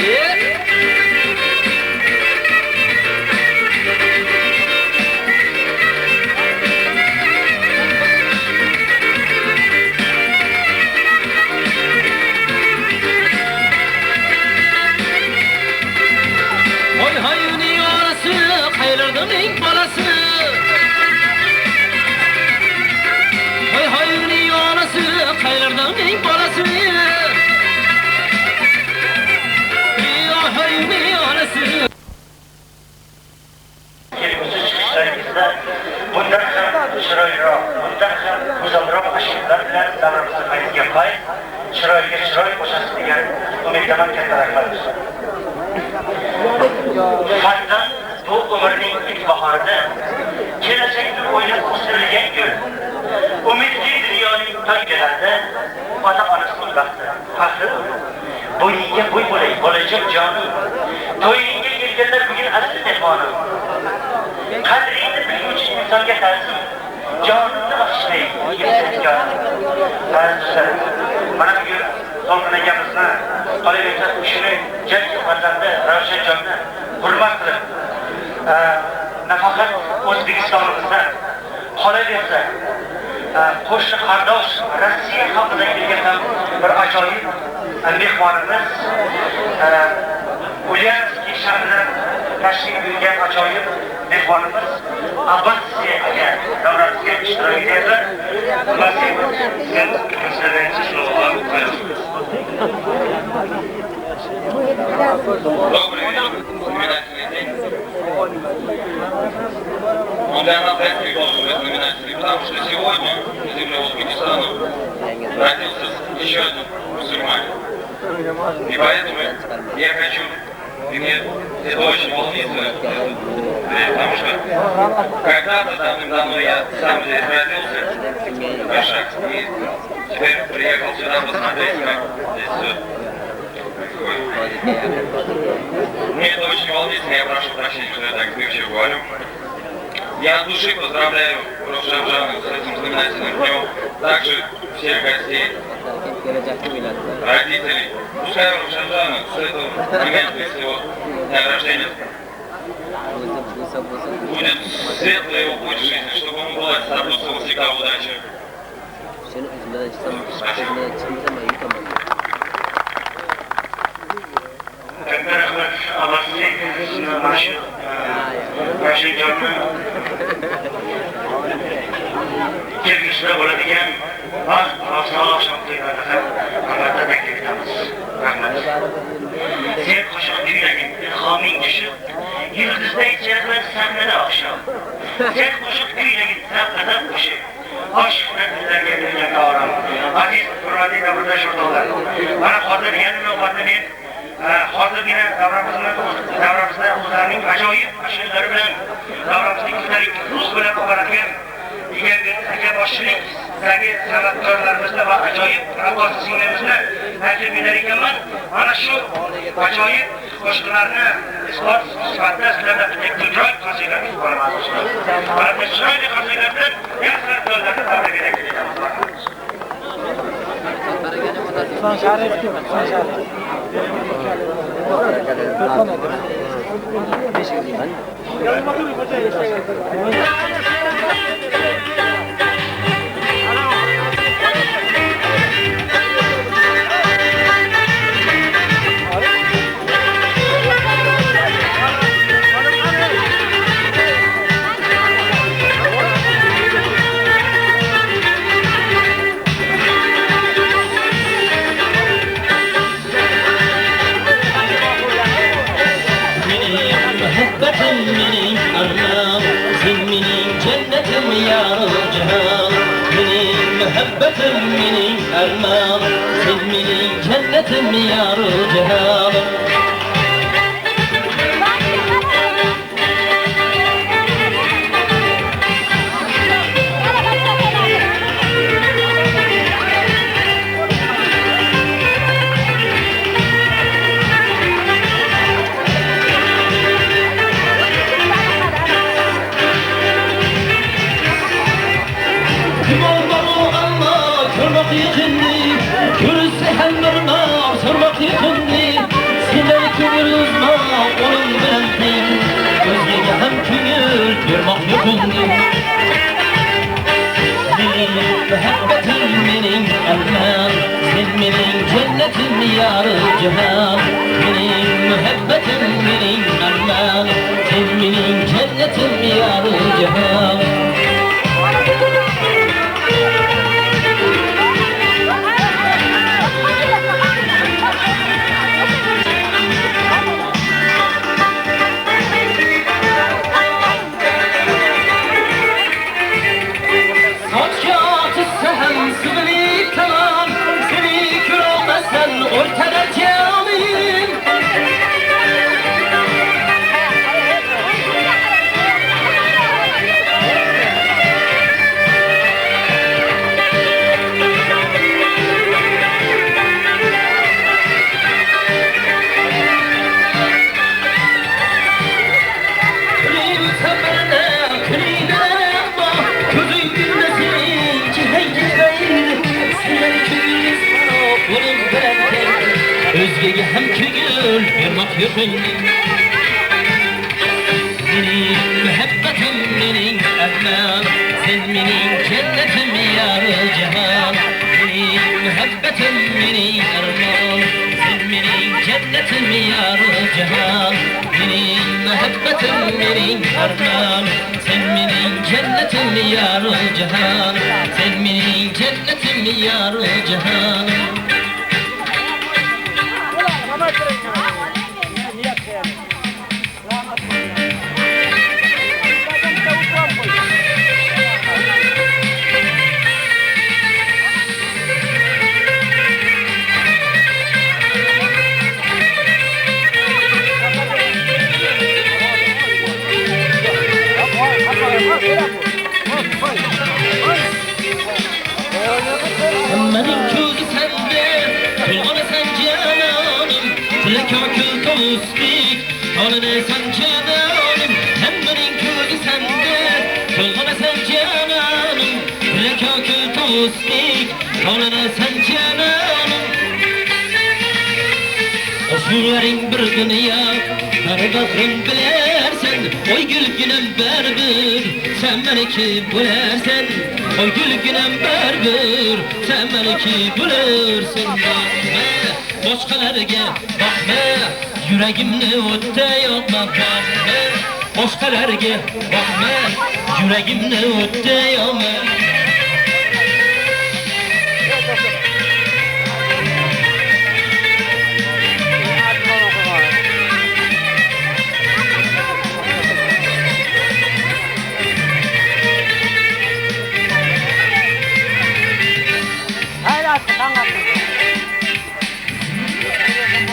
hoy hoy uning onasi qaylardan eng bolasi hoy hoy uning onasi qaylardan eng bolasi hoy uning onasi kelgusi chiqishlaringizda bundan ham chiroyliroq bundan ham go'zalroq ashyolar bilan davrimizni qaytga pay chiroyga chiroy qo'shasiz degan umiddaman. Katta rahmat. Farzand bu umrning ilk bahorida kelajakni o'ylab o'stirilgan gul. Umidli dunyoning to'ylarida ota-onasining baxti, faxri bo'yinga bo'y bo'lay, bo'lajak jonim. To'yingga kelganlar bugun asli mehmonim. Qadringni biluvchi insonga ta'zim, jonimni bag'ishlayman. Mana bugun To'g'ri akamizni, qolaversa o'shini jalki farzandi Ravshanjonni hurmat qilib, nafaqat O'zbekistonimizda qolaversa qo'shni qardosh Rossiya xalqidan kelgan ham bir ajoyib mehmonimiz Ulyanskiy shahridan tashrif buyurgan ajoyib mehmonimiz Abbasiy aka davramizga ishtirok etyaptilar. Добрый вечер, знаменательный день. Он для нас такой должен быть знаменательный, потому что сегодня на земле Узбекистана родился еще один мусульманин. И поэтому я хочу, и мне это очень волнительно, потому что когда-то давным-давно я сам здесь родился, в Ашак, и теперь приехал сюда посмотреть, как здесь все. Мне это очень волнительно, я прошу прощения, что я так сбивчиво говорю. Я от души поздравляю Равшанжана с этим знаменательным днем, также всех гостей, родителей. Пускай Равшанжана с этого момента, с его дня рождения, будет светлый его путь в жизни, чтобы ему было сопутствовала всегда удача. Спасибо. Katta rahmat Abbasiy Ravshanjonni kelgusida bo'ladigan baxt va sog'lom ham albatta taklif etamiz. Rahmat. Sen qo'shiq kuylagin, ilhoming tushib, yulduzday chaqnab sahnada oqshom. Sen qo'shiq kuylagin, zavqadan qo'shib, oshqona dillarga bergan orom. Aziz hurmatli davradosh o'rtoqlar, mana hozir men hozirgina davramizda o'zlarining ajoyib ashulari bilan davramizning kundalik rus bilan oboradigan aka boshchilikdagi san'atkorlarimizni va ajoyib raqqosa singlimizni taklif etar ekanman. Mana shu ajoyib qo'shiqlarni isbot sifatida sizlarga bitta kulroy qasidalar yuboraman. Mana bu chiroyli qasidalar bilan yaxshilar yo'llarni tabrik etamiz. Son sharif kim? Son sharif. أرمان سلمني جنة يا رجال محبة مني أرمان سلمني جنة يا رجال محبة مني أرمان سلمني جنة يا رجال yükün Senin muhabbetin mening armon Sen mening cennetim yarı cihan Senin muhabbetin mening armon Sen mening cennetim yarı cihan Senin muhabbetin mening armon Sen mening cennetim yarı cihan Sen mening cennetim yarı cihan Hammaning ko'zi sende, to'lg'onasan janonim, tilakokil do'stlik, olasan janonim. Hammaning ko'zi sende, to'lg'onasan janonim, tilakokil do'stlik, olasan janonim. Oşurlaring bir dünya, har bag'rim bilarsan, oy gulginam barbir, sen meniki bo'larsan. Oy gulginam barbir, sen meniki bo'larsan. Boshqalarga boqma, yuragimni o'tda yoqma, boqma. Boshqalarga boqma, yuragimni o'tda yoqma.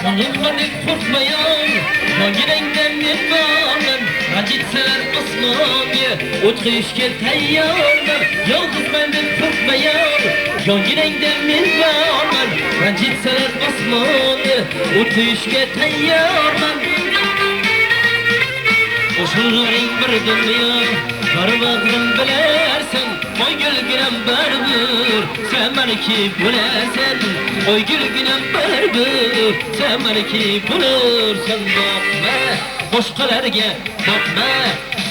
Onunmanik korkmayan, hanginengden men varman Acitseler osmonga, o'tqishga tayyorman Yolg'iz mendek korkmayan, hanginengden men varman Acitseler osmonga, o'tqishga tayyorman Oşurlaring bir dünya, har bag'rim bilarsan Oy gulginam barbir, sen meniki bo'larsan Oy gulginam barbir, sen meniki bo'larsan Boqma, boshqalarga boqma,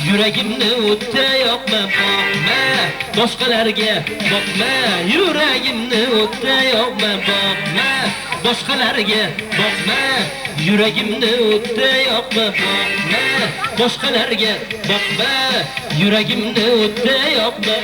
yuragimni o'tda yoqma Boqma, boshqalarga boqma, yuragimni o'tda yoqma Boqma, boshqalarga boqma, yuragimni o'tda yoqma Boqma, boshqalarga boqma, yuragimni o'tda yoqma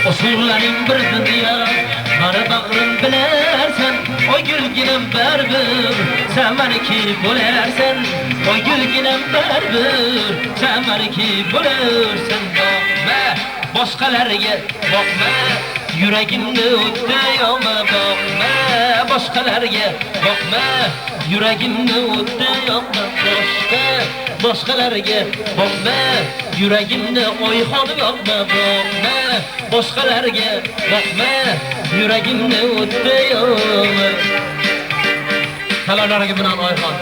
Oşurlaring bir dünya, har bag'rim bilarsan Oy gulginam barbir, sen meniki bo'larsan Oy gulginam barbir, sen meniki bo'larsan Boqma, boshqalarga boqma, yuragimni o'tda yoqma Boqma, boshqalarga boqma, yuragimni o'tda yoqma Boshqalarga boqma, yuragimni o'yxonib yoqma Boqma, boshqalarga boqma, yuragimni o'tda yoqma Salomlarga bilan oyxon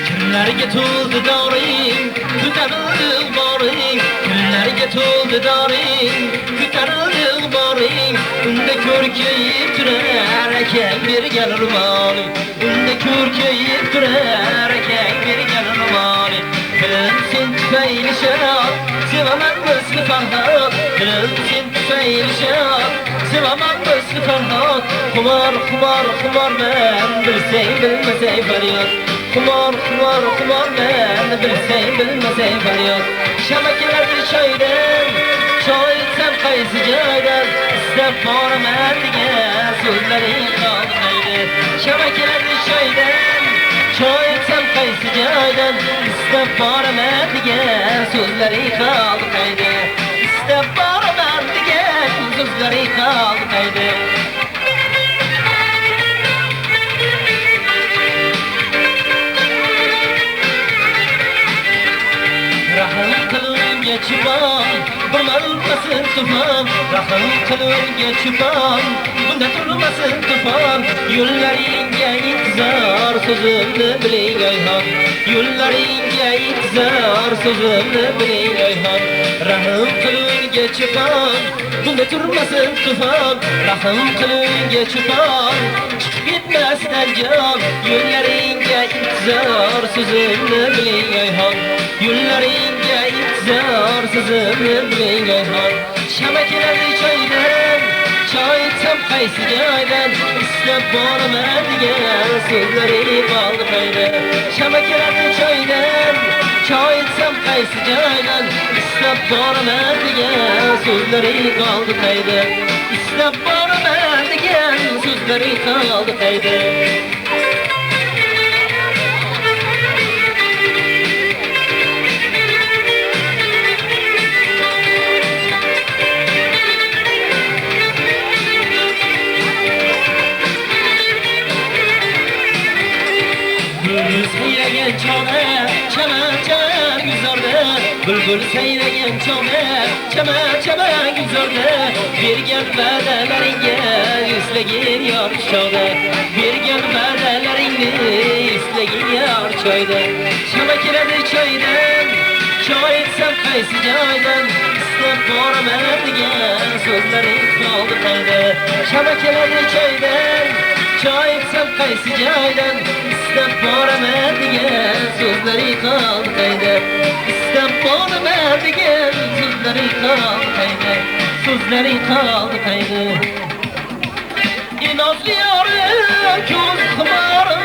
Günlerge to'ldi doring, ko'tarildi boring Günlerge to'ldi doring, ko'tarildi boring Unda ko'rkayib turar akang bergan ro'moling Unda ko'rkayib turar akang bergan ro'moling Tilim sen tufayli shod, sevaman bizni farhod Tilim sen tufayli shod, sevaman bizni farhod Xumor, xumor, xumor men, bilsang bilmasang faryod Xumor, xumor, xumor men, bilsang bilmasang faryod Shamakilardir shoydan, shoy etsam qaysi joydan Istab boraman degan so'zlaring qoldi qayda Shamakilardir shoydan, shoy etsam qaysi joydan Istab boraman degan so'zlaring qoldi qayda Istab boraman degan so'zlaring qoldi qayda qilib geçibam Burmanmasın tufan Rahim qilib geçibam Bunda turmasın tufan Yo'llaringga intizor So'zimni biling ayhon Yo'llaringga intizor So'zimni biling ayhon Rahim qilib geçibam Bunda turmasın tufan Rahim qilib geçibam Chiqib ketmasdan jon Yo'llaringga intizor So'zimni biling ayhon Yo'llaringga intizor So'zimni biling ayhon Shama keladi choydan Choy ichsam qaysi joydan Ishlab boraman degan so'zlaring qoldi qayda Shama keladi choydan Choy ichsam qaysi joydan Ishlab boraman degan so'zlaring qoldi qayda Ishlab boraman degan so'zlaring qoldi qayda Sayragan chona, chama guzorda Bulbul sayragan chona, chama guzorda Bergan va'dalaringga eslagin yor choyda Bergan va'dalaringni eslagin yor choyda Shama keladi choydan Choy ichsam qaysi joydan Ishlab boraman degan so'zlaring qoldi qayda Shama keladi choydan Choy ichsam qaysi joydan Ishlab boraman degan so'zlaring qoldi qayda Ishlab boraman degan so'zlaring qoldi qayda So'zlaring qoldi qayda Inozli yorim ko'z ximorim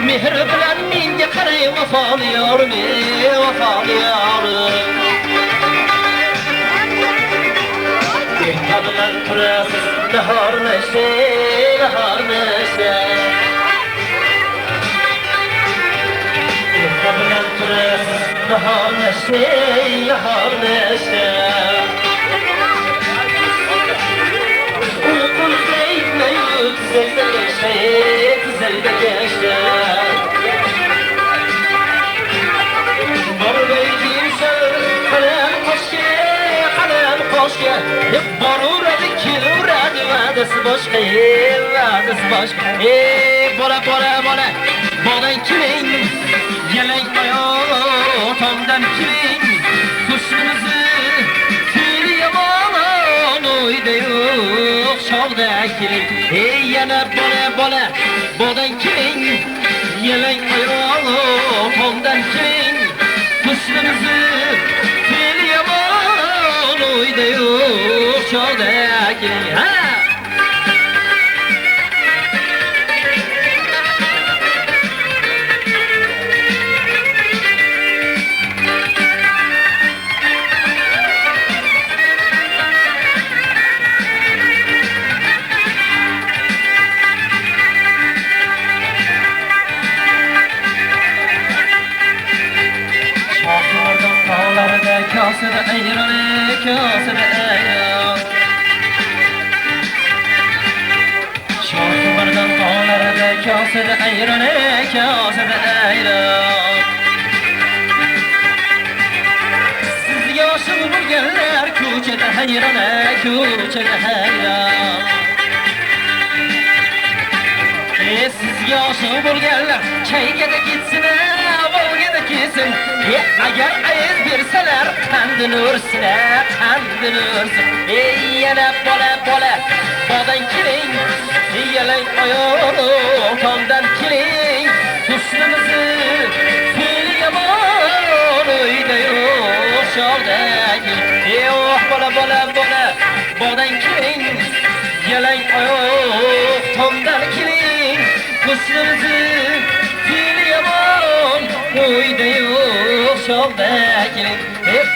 Mehr bilan menga qaray vafoli yorim Vafoli yorim Bilan turasiz nahor nasha bilan turasiz nahor nasha Uyqul zeytne yükseldi geçti Güzelde geçti Barıday kimsir Kalem koşke Hep baruradı kiluradı Vadesi boşka Vadesi boşka Bola Bodan kimin Yelek ayağı Tomdan kimin Suçlunuzu Fili yaman Oyda yok Şovda kimin yana bola Bodan kimin Yelek ayağı Tomdan kimin Suçlunuzu Fili yaman Oyda yok Şovda kimin Kasada ayran Shohbardan tog'larida kasada ayran Sizga oshiq bo'lganlar ko'chada hayron Sizga oshiq bo'lganlar chaykada ketsin Volgada ketsin Agar ayiz bersalar qandini ursin yana bola Bodan keling Yalang oyoq Tomdan keling Husnimizni Fe'li yomon Uyda yo'q Shovda keling bola Bodan keling Yalang oyoq Tomdan keling Husnimizni Fe'li yomon Uyda yo'q Shovda keling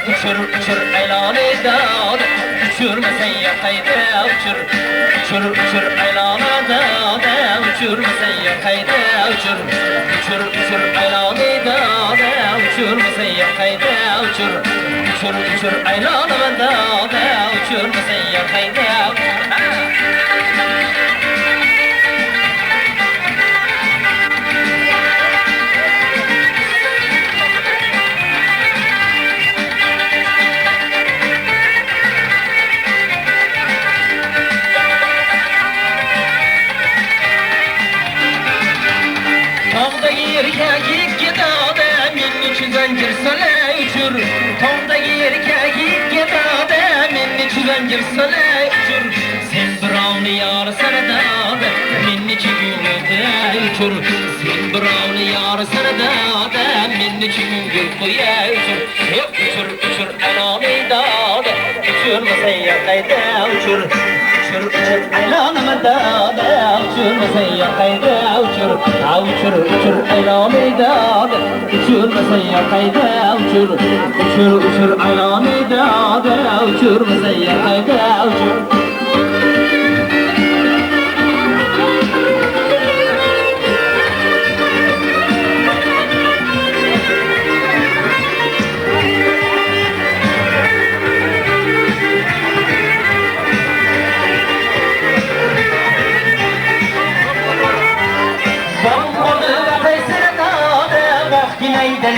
Uchur ayloni dod Uchurmasang yoqayda uchur ayloni dod Uchurmasang yoqayda uchur ayloni dod Uchurmasang yoqayda uchur ayloni dod Uchurmasang yoqayda ichidan girsalay uchur sen birovni yor sarada men ichigulday uchur sen birovni yor sarada men ichigulday uchur uchur uchur anomida uchurmasa yoqayda uchur uchur uchur anomida uchurmasa yoqayda uchur uchur uchur anomida uchurmasa yoqayda uchur uchur uchur anomida uchurmasa yoqayda uchur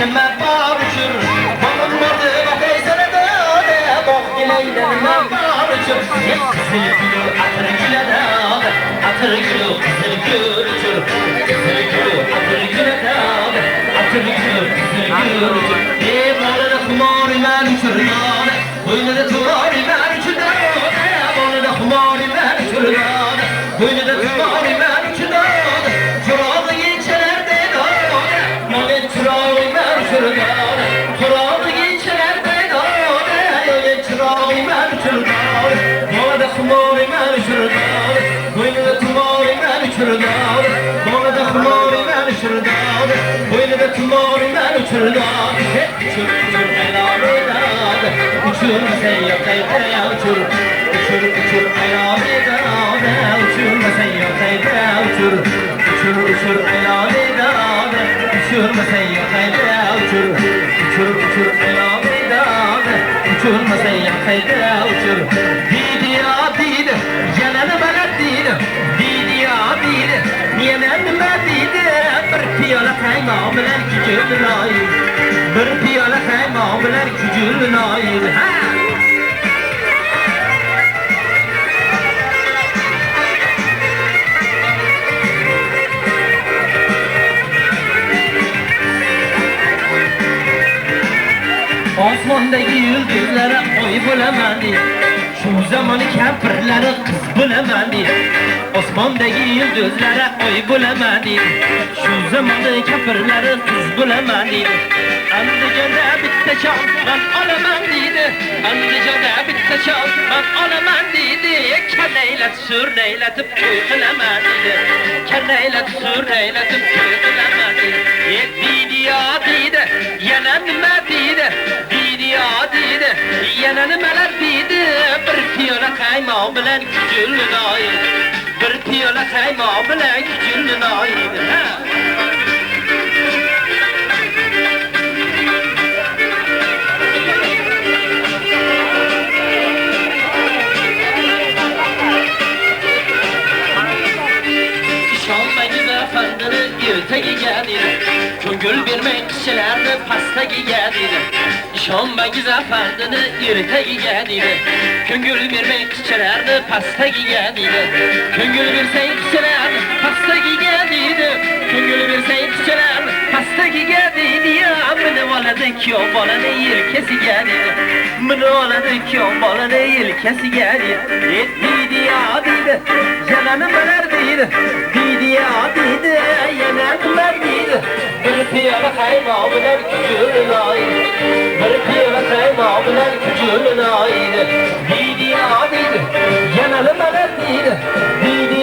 Nima barchur Muhammad Rasulullah boqdilayda nima barchur Zikru atrikilada atrikilo zikruchur zikru atrikilada atrikilo zikruchur bolada xumori man churdan bo'ynida turori man churdan bolada xumori man churdan bo'ynida turori man churdan jurodi yechalerde Mane chiroy man churdan Qur'onni yechalerde yo'l chiroy man churdan Bolada xumori man churdan bo'ynida tumori man churdan Bolada xumori man churdan bo'ynida tumori man churdan Uchur uchur aylonida uchurmasa yoqayda uchur uchur uchur aylonida uchurmasa yoqayda uchur uchur uchur aylonida uchurmasa yoqayda uchur uchur uchur aylonida uchurmasa yoqayda uchur deydi deydi yana nima deydi deydi deydi yana nima deydi bir piyola qaymoq bilan kujulnoy bir piyola qaymoq bilan kujulnoy Osmondagi yulduzlar oy bo'laman shu zamon kampirlari qiz bo'laman Osmondagi yulduzlar oy bo'laman shu zamon kampirlari qiz bo'laman Andijonda bitta chol men olaman deydi Andijonda bitta chol men olaman deydi Kanaylat surnaylatib to'y qilaman deydi Kanaylat surnaylatib to'y qilaman deydi deydi yana nima deydi deydi yana nimalar deydi bir piyola qaymoq bilan kujulnoy bir piyola qaymoq bilan kujulnoy ertagiga deydi ko'ngil bermay kishilarni pastagiga deydi ishonmangiz afandini ertagiga deydi ko'ngil bermay kishilarni pastagiga deydi ko'ngil bersang kishilarni pastagiga deydi ko'ngil bersang kishilarni pastagiga deydi meni oladi kuyov bolani yelkasiga deydi meni oladi kuyov bolani yelkasiga deydi deydi yana nimalar deydi deydi yana nimalar deydi bir piyola qaymoq bilan kujulnoy bir piyola qaymoq bilan kujulnoy deydi yana nimalar deydi deydi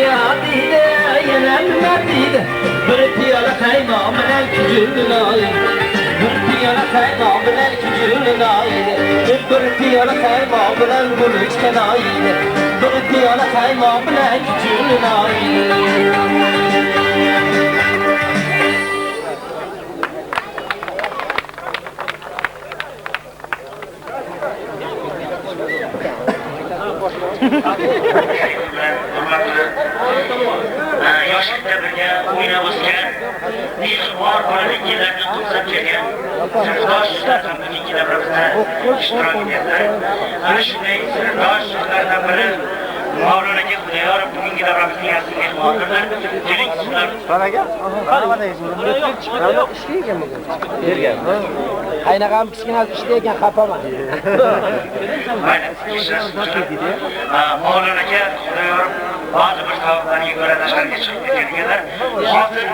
yana nimalar deydi bir piyola qaymoq bilan kujulnoy bir piyola qaymoq bilan kujulnoy bir piyola qaymoq bilan bulishkanoy bir piyola qaymoq bilan kujulnoy yoshlikda birga o'ynab o'sgan mehribon bolalik yillarini to'plab kelgan sirdoshlar ham bugungi davramizda ishtirok etyaptilar. Ana shunday sirdoshlardan biri Mavlonaga Xudoyorov bugungi davramizning asl mehmonidir. Keling sizlar Banaga? Qanaqa ishga kelgan bugun? Bergan. Qaynagam kichkina ishlayotgan xafaman. Mayli, Mavlon aka Xudoyor ba'zi bir sabablarga ko'ra tashqariga chiqib ketganlar. Hozir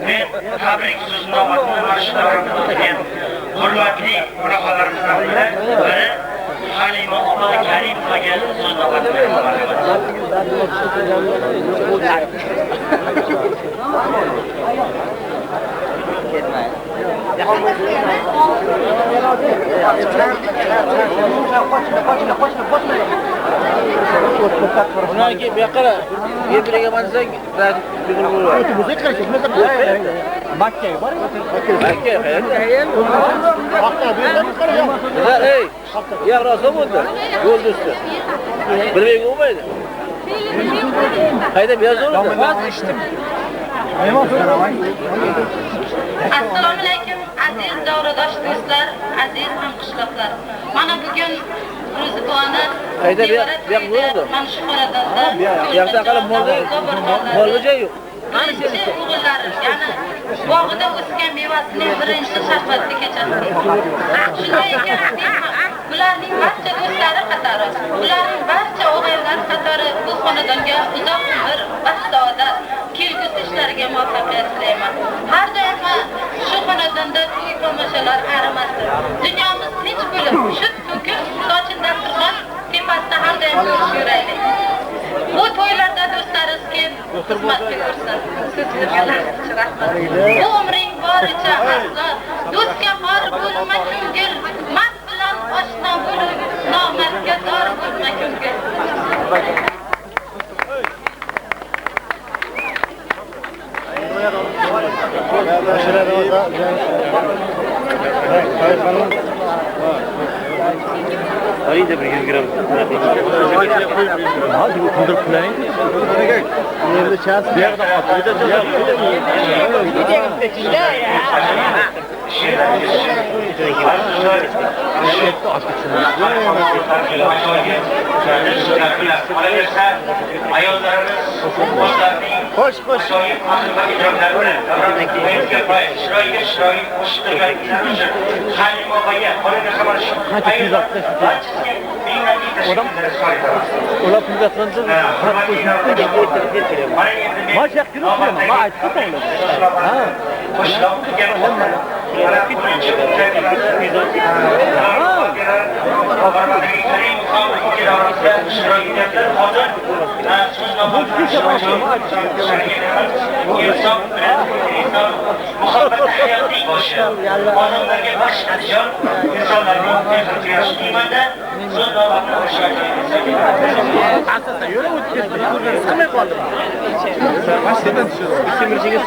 men tabrik so'zini mana shu davrda o'tgan hurmatli onaxonlarimizdan biri Halima opa Karimovaga so'z navbatlayman. Bunlarga bu yoqqa yebirga mansang, bugun bo'ladi. Muzik qilishib, Makka bor. Makka qayerda? Makka bo'ladi. Ey, yo'q rosa bo'ldi. Yo'l do'sti. Bilmay bo'lmaydi. Qayda biyazor? Eshitdim. Assalomu alaykum aziz davradosh do'stlar, aziz hamqishloqlar. Mana bugun Ro'ziboni qayda bo'ldi? Mana shu xonadonda. Yo'qda qolib bo'ldi. Bo'ldi joy yo'q. Birinchi o'g'illar, ya'ni bog'ida o'sgan mevasining birinchi sharbatli kechasi. Shunday ekan, bularning barcha do'stlari qatori, ularning barcha o'g'illar qatori bu xonadonga uzoq umr, baxt saodat, kelgusi ishlariga muvaffaqiyat tilayman. Har doim shu xonadonda to'y tomoshalar arimasin. Dunyomiz tinch bo'lib, shu to'kib sochin dasturxon tepasida har doim ko'rishib yuraylik. Bu to'ylarda do'stlaringiz kelib xizmatga ko'rsin. Sizlarga rahmat. Bu umring boricha aslo do'stga xor bo'lma ko'ngil, mard bilan oshno bo'lib, nomardga dor bo'lma ko'ngil. Ayda bir 100 gram. Hadi bu kundur kulayın. Nerede çağırsın? Bir yerde atlaydı. Koş koş. Ola pizatlandı. Maç yaktınız mı? Maç tutuldu. Ha. Muhabbet hayati boşı. Onlarga başlayacağım. İnsanların bir yaşlıyımında söz davranışına başlayacağım. Aslında yürü uçuyorsun. Sıkılmaya kaldım. Başlayın düşüyorsun. Simirciniz.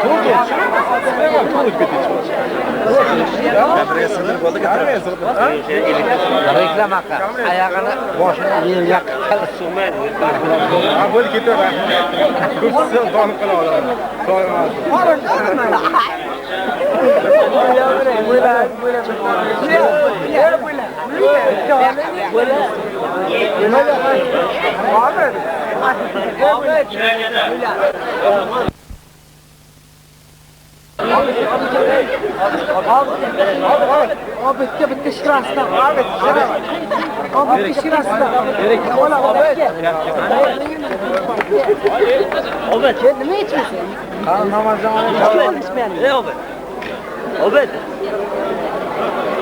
Durdu. Kameraya sığdırıp oldu. Kameraya sığdırıp. Reklam hakkı. Ayağını boşuna yerga Sığmaydı. Ha böyle gidiyor ben. Kursu donuk kalalar. Abi bitti şurasında. Abi bitti şurasında. Ola Obed, ne içiyorsun? Namaz zamanı. Ne Obed? Obed.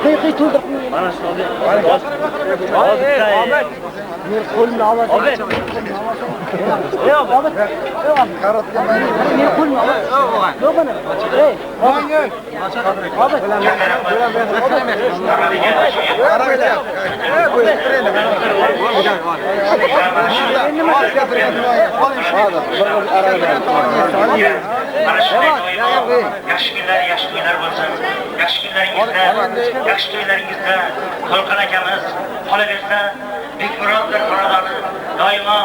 Kıy tulduk. Bana Obed. Obed. Bir kulunu avat. Obed. Ne Obed? Karat yemeği. Bir kulunu avat. Yok bana. Hey. Hangi? Obed. Yaxshi kunlar bo'lsin. Yaxshi to'ylaringizda Xolqon akamiz qolaversa, Bekmurodlar xonadoni doimo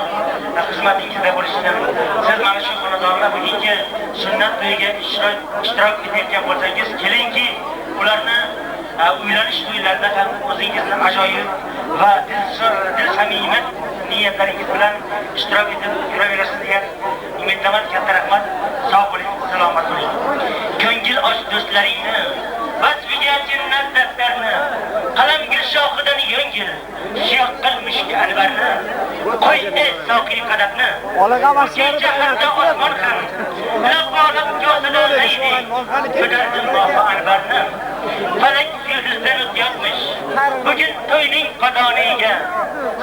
xizmatingizda bo'lishini. Siz mana shu xonadonda bugungi sunnat to'yiga ishtirok etayotgan bo'lsangiz, kelingki, ularni uylanish to'ylarida ham o'zingizni ajoyib va dil samimiy niyatlaringiz bilan ishtirok etib yuraverasiz degan umiddaman. Katta rahmat. Sog' bo'ling, salomat bo'ling. Ko'ngil och do'stlaringni vasfiga jannatda daftarni, qalamgir shoxidan yengil, shiyoq qilmishki albarni, qo'y soqiy qadabni, kecha hatto osmon ham, laqolib ko'zini laydi, ko'tardim boqi albarni, falak yulduzdan o'tyapmish, bugun to'yning qadoniga,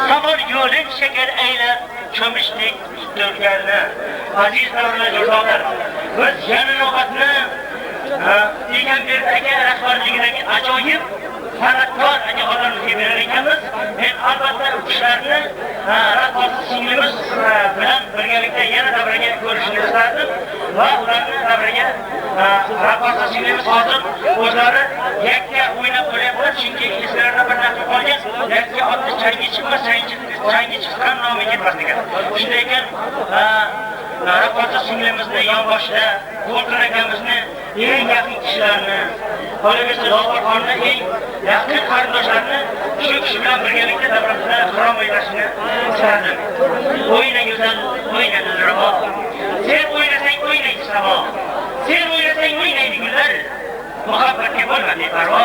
samol yo'lin shakar aylab, cho'mishdik tutturganni, aziz navro'zlar, biz yana navbatni Egamber aka rahbarligidagi ajoyib san'atkor akalarimizni berar ekanmiz. Men albatta o'qishlarni raqqosa singlimiz bilan birgalikda yana davraga ko'rishni istardim va ularni davraga raqqosa singlimiz hozir o'zlari yakka o'ynab qo'yaptilar, chunki eslarida bir narsa qolgan, yakka otni changi chiqmas, changi chiqqan nomi ketmas degan. Shunday ekan raqqosa singlimizni yonboshida Qo'lqin akamizni eng yaqin kishilarni, qolaversa Loqorxonni eng yaqin qarindoshlarini shu kishi bilan birgalikda davramizda xirom o'ynashini istardim. O'yna go'zal, o'yna dilrabo. Sen o'ynasang o'ynaydi samo. Sen o'ynasang o'ynaydi gullar. Muhabbatga bo'lma beparvo.